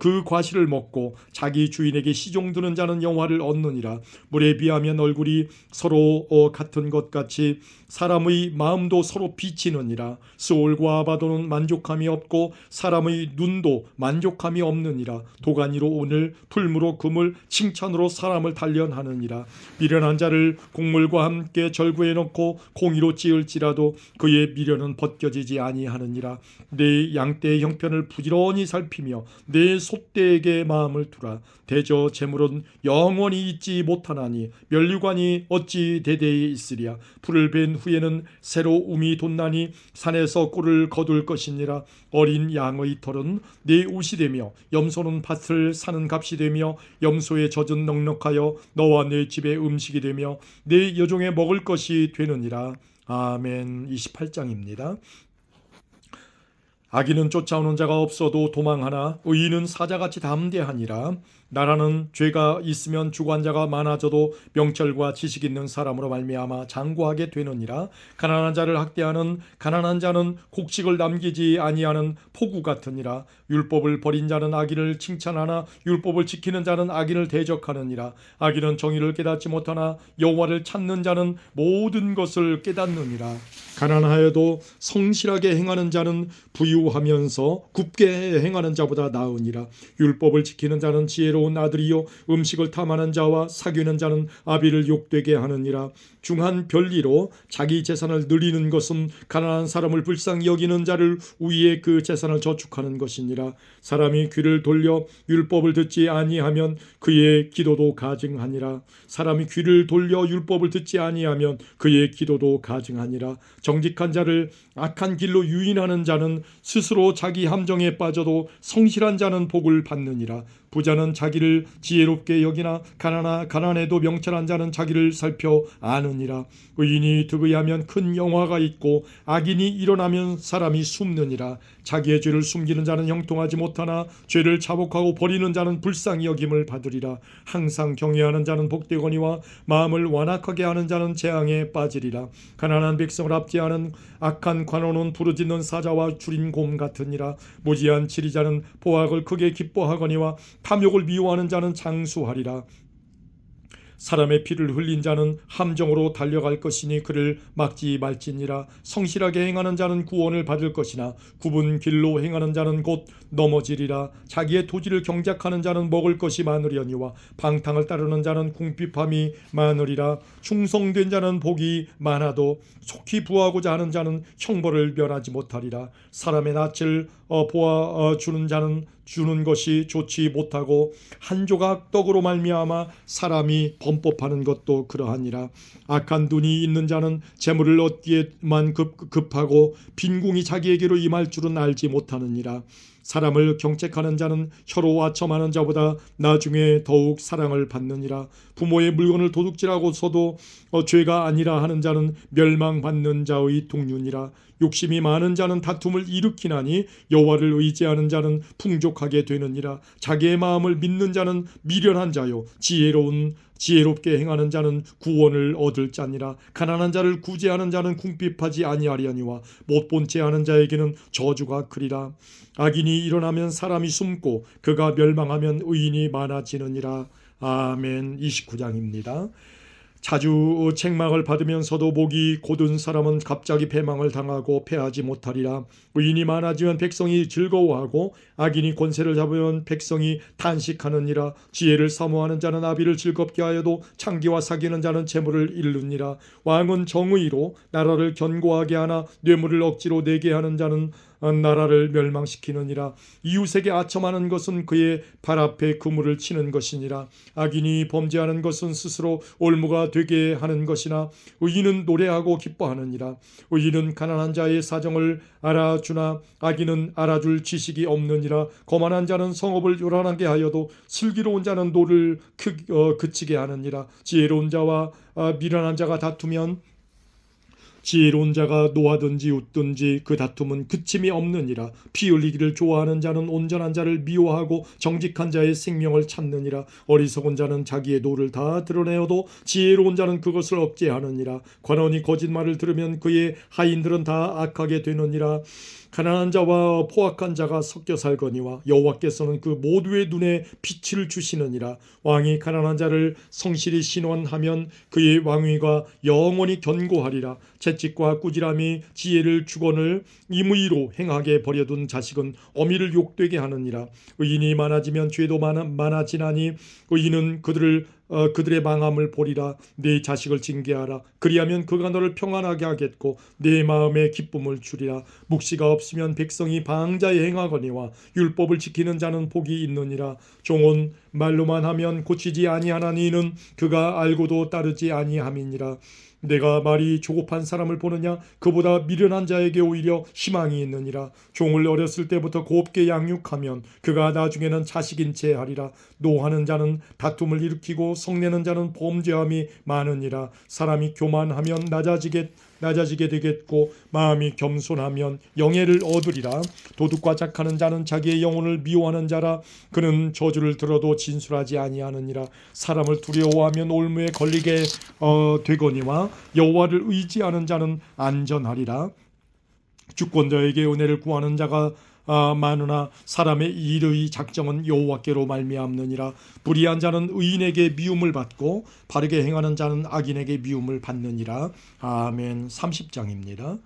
그 과실을 먹고 자기 주인에게 시종드는 자는 영화를 얻느니라. 물에 비하면 얼굴이 서로 같은 것 같이 사람의 마음도 서로 비치느니라. 스올과 아바도는 만족함이 없고 사람의 눈도 만족함이 없느니라. 도가니로 오늘 풀무로 금을 칭찬으로 사람을 단련하느니라. 미련한 자를 곡물과 함께 절구해 놓고 공의로 찌을지라도 그의 미련은 벗겨지지 아니하느니라. 내 양떼의 형편을 부지런히 살피며 내 소떼에게 마음을 두라. 대저 재물은 영원히 있지 못하나니 면류관이 어찌 대대에 있으랴. 풀을 벤 후에는 새로 움이 돋나니 산에서 꿀을 거둘 것이니라. 어린 양의 털은 내 옷이 되며 염소는 밭을 사는 값이 되며 염소의 젖은 넉넉하여 너와 내 집의 음식이 되며 내 여종의 먹을 것이 되느니라. 아멘. 28장입니다. 악인은 쫓아오는 자가 없어도 도망하나 의인은 사자같이 담대하니라. 나라는 죄가 있으면 주관자가 많아져도 명철과 지식 있는 사람으로 말미암아 장구하게 되느니라. 가난한 자를 학대하는 가난한 자는 곡식을 남기지 아니하는 포구 같으니라. 율법을 버린 자는 악인을 칭찬하나 율법을 지키는 자는 악인을 대적하느니라. 악인은 정의를 깨닫지 못하나 여호와를 찾는 자는 모든 것을 깨닫느니라. 가난하여도 성실하게 행하는 자는 부유하면서 굽게 행하는 자보다 나으니라. 율법을 지키는 자는 지혜로운 아들이요 음식을 탐하는 자와 사귀는 자는 아비를 욕되게 하느니라. 중한 별리로 자기 재산을 늘리는 것은 가난한 사람을 불쌍히 여기는 자를 위해 그 재산을 저축하는 것이니라. 사람이 귀를 돌려 율법을 듣지 아니하면 그의 기도도 가증하니라. 사람이 귀를 돌려 율법을 듣지 아니하면 그의 기도도 가증하니라. 정직한 자를 악한 길로 유인하는 자는 스스로 자기 함정에 빠져도 성실한 자는 복을 받느니라. 부자는 자기를 지혜롭게 여기나 가난해도 명철한 자는 자기를 살펴 아느니라. 의인이 득의하면 큰 영화가 있고 악인이 일어나면 사람이 숨느니라. 자기의 죄를 숨기는 자는 형통하지 못하나 죄를 자복하고 버리는 자는 불쌍히 여김을 받으리라. 항상 경외하는 자는 복되거니와 마음을 완악하게 하는 자는 재앙에 빠지리라. 가난한 백성을 압제하는 악한 관원은 부르짖는 사자와 줄인 곰 같으니라. 무지한 치리자는 보악을 크게 기뻐하거니와 탐욕을 미워하는 자는 장수하리라. 사람의 피를 흘린 자는 함정으로 달려갈 것이니 그를 막지 말지니라. 성실하게 행하는 자는 구원을 받을 것이나 굽은 길로 행하는 자는 곧 넘어지리라. 자기의 토지를 경작하는 자는 먹을 것이 많으려니와 방탕을 따르는 자는 궁핍함이 많으리라. 충성된 자는 복이 많아도 속히 부하고자 하는 자는 형벌을 면하지 못하리라. 사람의 낯을 보아 주는 자는 주는 것이 좋지 못하고 한 조각 떡으로 말미암아 사람이 범법하는 것도 그러하니라. 악한 눈이 있는 자는 재물을 얻기에만 급하고 빈궁이 자기에게로 임할 줄은 알지 못하느니라. 사람을 경책하는 자는 혀로 아첨하는 자보다 나중에 더욱 사랑을 받느니라. 부모의 물건을 도둑질하고서도 죄가 아니라 하는 자는 멸망받는 자의 동류니라. 욕심이 많은 자는 다툼을 일으키나니 여호와를 의지하는 자는 풍족하게 되느니라. 자기의 마음을 믿는 자는 미련한 자요 지혜롭게 행하는 자는 구원을 얻을 자니라. 가난한 자를 구제하는 자는 궁핍하지 아니하려니와 못본 채 하는 자에게는 저주가 크리라. 악인이 일어나면 사람이 숨고 그가 멸망하면 의인이 많아지느니라. 아멘. 29장입니다. 자주 책망을 받으면서도 목이 곧은 사람은 갑자기 패망을 당하고 패하지 못하리라. 의인이 많아지면 백성이 즐거워하고 악인이 권세를 잡으면 백성이 탄식하느니라. 지혜를 사모하는 자는 아비를 즐겁게 하여도 창기와 사귀는 자는 재물을 잃느니라. 왕은 정의로 나라를 견고하게 하나 뇌물을 억지로 내게 하는 자는 나라를 멸망시키느니라. 이웃에게 아첨하는 것은 그의 발 앞에 그물을 치는 것이니라. 악인이 범죄하는 것은 스스로 올무가 되게 하는 것이나 의인은 노래하고 기뻐하느니라. 의인은 가난한 자의 사정을 알아주나 악인은 알아줄 지식이 없느니라. 거만한 자는 성읍을 요란하게 하여도 슬기로운 자는 노를 그치게 하느니라. 지혜로운 자와 미련한 자가 다투면 지혜로운 자가 노하든지 웃든지 그 다툼은 그침이 없느니라. 피 흘리기를 좋아하는 자는 온전한 자를 미워하고 정직한 자의 생명을 찾느니라. 어리석은 자는 자기의 노를 다 드러내어도 지혜로운 자는 그것을 억제하느니라. 관원이 거짓말을 들으면 그의 하인들은 다 악하게 되느니라. 가난한 자와 포악한 자가 섞여 살거니와 여호와께서는 그 모두의 눈에 빛을 주시느니라. 왕이 가난한 자를 성실히 신원하면 그의 왕위가 영원히 견고하리라. 채찍과 꾸지람이 지혜를 주거늘 임의로 행하게 버려둔 자식은 어미를 욕되게 하느니라. 의인이 많아지면 죄도 많아지나니 의인은 그들의 망함을 보리라. 네 자식을 징계하라. 그리하면 그가 너를 평안하게 하겠고 네 마음에 기쁨을 주리라. 묵시가 없으면 백성이 방자에 행하거니와 율법을 지키는 자는 복이 있느니라. 종은 말로만 하면 고치지 아니하나니 이는 그가 알고도 따르지 아니함이니라. 내가 말이 조급한 사람을 보느냐? 그보다 미련한 자에게 오히려 희망이 있느니라. 종을 어렸을 때부터 곱게 양육하면 그가 나중에는 자식인 채 하리라. 노하는 자는 다툼을 일으키고 성내는 자는 범죄함이 많으니라. 사람이 교만하면 낮아지게 되겠고 마음이 겸손하면 영예를 얻으리라. 도둑과 작하는 자는 자기의 영혼을 미워하는 자라. 그는 저주를 들어도 진술하지 아니하느니라. 사람을 두려워하면 올무에 걸리게 되거니와 여호와를 의지하는 자는 안전하리라. 주권자에게 은혜를 구하는 자가 마누나 사람의 일의 작정은 여호와께로 말미암느니라. 불의한 자는 의인에게 미움을 받고 바르게 행하는 자는 악인에게 미움을 받느니라. 아멘. 30장입니다.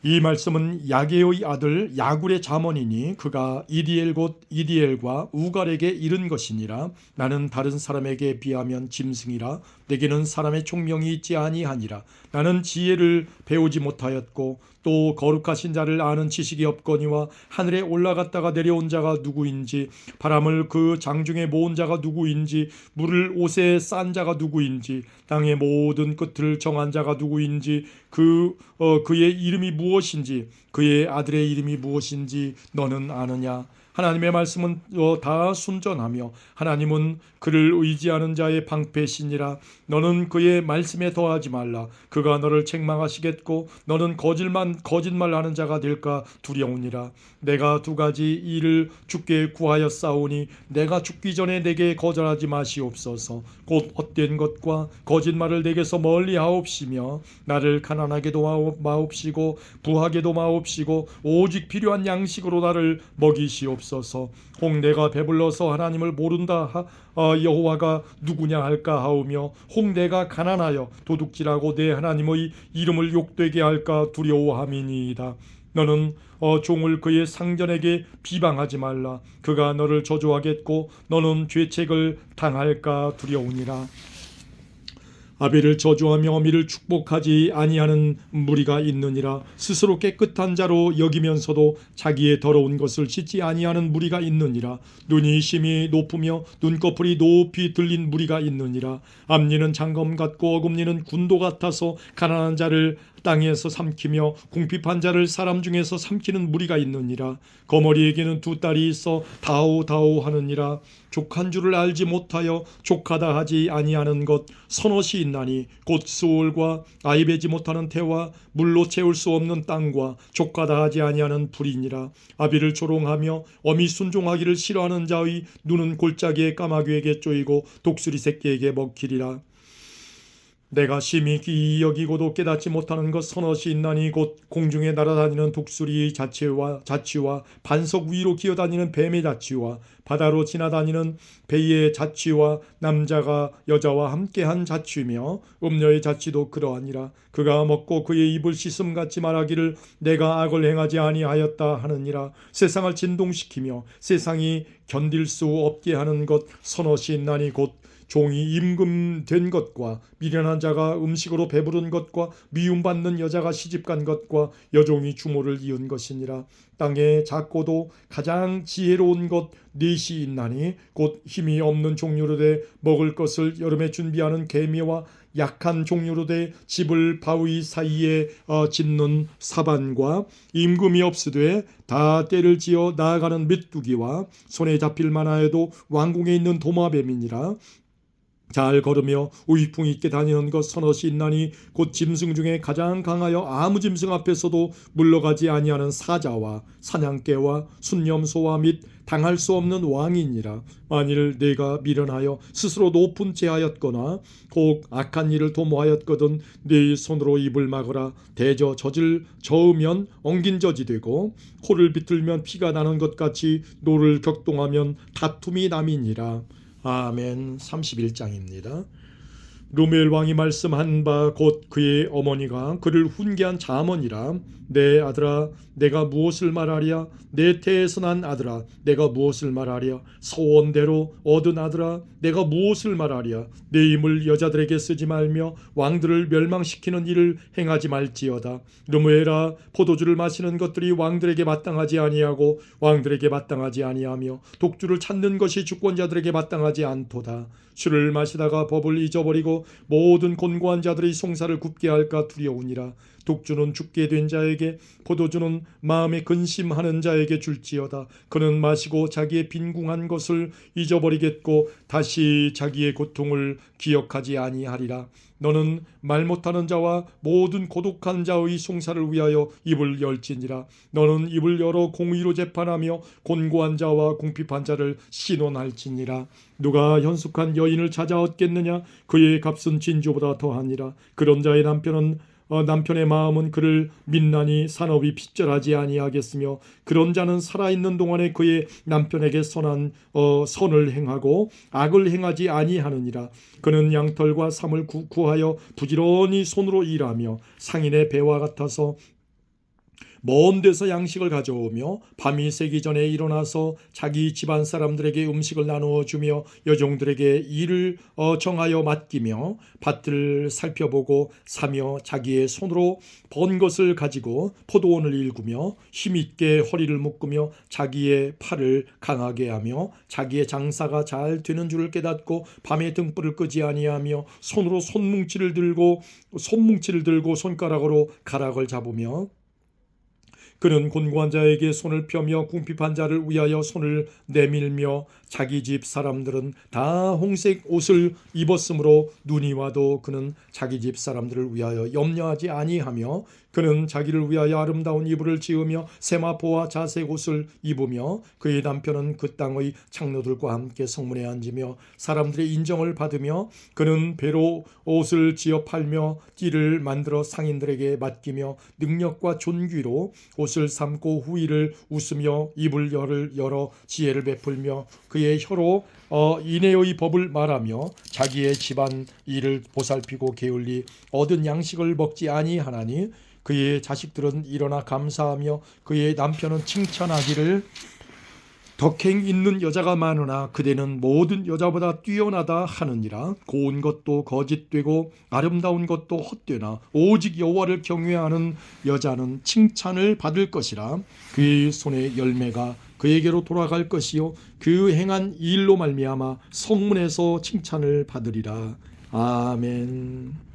이 말씀은 야게의 아들 야굴의 잠언이니 그가 이디엘 곧 이디엘과 우갈에게 이른 것이니라. 나는 다른 사람에게 비하면 짐승이라. 내게는 사람의 총명이 있지 아니하니라. 나는 지혜를 배우지 못하였고 또 거룩하신 자를 아는 지식이 없거니와 하늘에 올라갔다가 내려온 자가 누구인지 바람을 그 장중에 모은 자가 누구인지 물을 옷에 싼 자가 누구인지 땅의 모든 끝을 정한 자가 누구인지 그의 이름이 무엇인지 그의 아들의 이름이 무엇인지 너는 아느냐. 하나님의 말씀은 다 순전하며 하나님은 그를 의지하는 자의 방패시니라. 너는 그의 말씀에 더하지 말라. 그가 너를 책망하시겠고 너는 거짓말하는 자가 될까 두려우니라. 내가 두 가지 일을 주께 구하였사오니 내가 죽기 전에 내게 거절하지 마시옵소서. 곧 헛된 것과 거짓말을 내게서 멀리하옵시며 나를 가난하게도 마옵시고 부하게도 마옵시고 오직 필요한 양식으로 나를 먹이시옵소서. 혹 내가 배불러서 하나님을 모른다 여호와가 누구냐 할까 하오며 혹 내가 가난하여 도둑질하고 내 하나님의 이름을 욕되게 할까 두려워함이니이다. 너는 종을 그의 상전에게 비방하지 말라. 그가 너를 저주하겠고 너는 죄책을 당할까 두려우니라. 아벨을 저주하며 미를 축복하지 아니하는 무리가 있느니라. 스스로 깨끗한 자로 여기면서도 자기의 더러운 것을 씻지 아니하는 무리가 있느니라. 눈이 심히 높으며 눈꺼풀이 높이 들린 무리가 있느니라. 앞니는 장검 같고 어금니는 군도 같아서 가난한 자를 땅에서 삼키며 궁핍한 자를 사람 중에서 삼키는 무리가 있느니라. 거머리에게는 두 딸이 있어 다오다오 하느니라. 족한 줄을 알지 못하여 족하다 하지 아니하는 것 서넛이 있나니 곧 수올과 아이배지 못하는 태와 물로 채울 수 없는 땅과 족하다 하지 아니하는 불이니라. 아비를 조롱하며 어미 순종하기를 싫어하는 자의 눈은 골짜기의 까마귀에게 쪼이고 독수리 새끼에게 먹히리라. 내가 심히 귀히 여기고도 깨닫지 못하는 것 서넛이 있나니 곧 공중에 날아다니는 독수리의 자취와 반석 위로 기어다니는 뱀의 자취와 바다로 지나다니는 배의 자취와 남자가 여자와 함께한 자취며 음녀의 자취도 그러하니라. 그가 먹고 그의 입을 씻음같이 말하기를 내가 악을 행하지 아니하였다 하느니라. 세상을 진동시키며 세상이 견딜 수 없게 하는 것 서넛이 있나니 곧 종이 임금된 것과 미련한 자가 음식으로 배부른 것과 미움받는 여자가 시집간 것과 여종이 주모를 이은 것이니라. 땅에 작고도 가장 지혜로운 것 넷이 있나니 곧 힘이 없는 종류로 돼 먹을 것을 여름에 준비하는 개미와 약한 종류로 돼 집을 바위 사이에 짓는 사반과 임금이 없으되 다 때를 지어 나아가는 메뚜기와 손에 잡힐 만하여도 왕궁에 있는 도마뱀이니라. 잘 걸으며 우익풍 있게 다니는 것 서넛이 있나니 곧 짐승 중에 가장 강하여 아무 짐승 앞에서도 물러가지 아니하는 사자와 사냥개와 순념소와 및 당할 수 없는 왕이니라. 만일 내가 미련하여 스스로 높은 죄하였거나 혹 악한 일을 도모하였거든 네 손으로 입을 막으라. 대저 젖을 저으면 엉긴 젖이 되고 코를 비틀면 피가 나는 것 같이 노를 격동하면 다툼이 남이니라. 아멘. 31장입니다. 루멜 왕이 말씀한 바 곧 그의 어머니가 그를 훈계한 잠언이라. 내 아들아 내가 무엇을 말하랴. 내 태에서 난 아들아 내가 무엇을 말하랴. 소원대로 얻은 아들아 내가 무엇을 말하랴. 내 힘을 여자들에게 쓰지 말며 왕들을 멸망시키는 일을 행하지 말지어다. 루멜아 포도주를 마시는 것들이 왕들에게 마땅하지 아니하고 왕들에게 마땅하지 아니하며 독주를 찾는 것이 주권자들에게 마땅하지 않도다. 술을 마시다가 법을 잊어버리고 모든 곤고한 자들의 송사를 굽게 할까 두려우니라. 독주는 죽게 된 자에게 포도주는 마음에 근심하는 자에게 줄지어다. 그는 마시고 자기의 빈궁한 것을 잊어버리겠고 다시 자기의 고통을 기억하지 아니하리라. 너는 말 못하는 자와 모든 고독한 자의 송사를 위하여 입을 열지니라. 너는 입을 열어 공의로 재판하며 곤고한 자와 궁핍한 자를 신원할지니라. 누가 현숙한 여인을 찾아 얻겠느냐. 그의 값은 진주보다 더하니라. 그런 자의 남편은 남편의 마음은 그를 믿나니 산업이 핍절하지 아니하겠으며 그런 자는 살아있는 동안에 그의 남편에게 선을 행하고 악을 행하지 아니하느니라. 그는 양털과 삼을 구하여 부지런히 손으로 일하며 상인의 배와 같아서 먼 데서 양식을 가져오며 밤이 새기 전에 일어나서 자기 집안 사람들에게 음식을 나누어 주며 여종들에게 일을 정하여 맡기며 밭을 살펴보고 사며 자기의 손으로 번 것을 가지고 포도원을 일구며 힘있게 허리를 묶으며 자기의 팔을 강하게 하며 자기의 장사가 잘 되는 줄을 깨닫고 밤에 등불을 끄지 아니하며 손으로 손뭉치를 들고 손가락으로 가락을 잡으며 그는 곤고한 자에게 손을 펴며 궁핍한 자를 위하여 손을 내밀며 자기 집 사람들은 다 홍색 옷을 입었으므로 눈이 와도 그는 자기 집 사람들을 위하여 염려하지 아니하며 그는 자기를 위하여 아름다운 이불을 지으며 세마포와 자색 옷을 입으며 그의 남편은 그 땅의 장로들과 함께 성문에 앉으며 사람들의 인정을 받으며 그는 배로 옷을 지어 팔며 띠를 만들어 상인들에게 맡기며 능력과 존귀로 옷을 삼고 후일을 웃으며 입을 열어 지혜를 베풀며 그의 혀로 인애의 법을 말하며 자기의 집안 일을 보살피고 게을리 얻은 양식을 먹지 아니하나니 그의 자식들은 일어나 감사하며 그의 남편은 칭찬하기를 덕행 있는 여자가 많으나 그대는 모든 여자보다 뛰어나다 하느니라. 고운 것도 거짓되고 아름다운 것도 헛되나 오직 여호와를 경외하는 여자는 칭찬을 받을 것이라. 그의 손의 열매가 그에게로 돌아갈 것이요 그 행한 일로 말미암아 성문에서 칭찬을 받으리라. 아멘.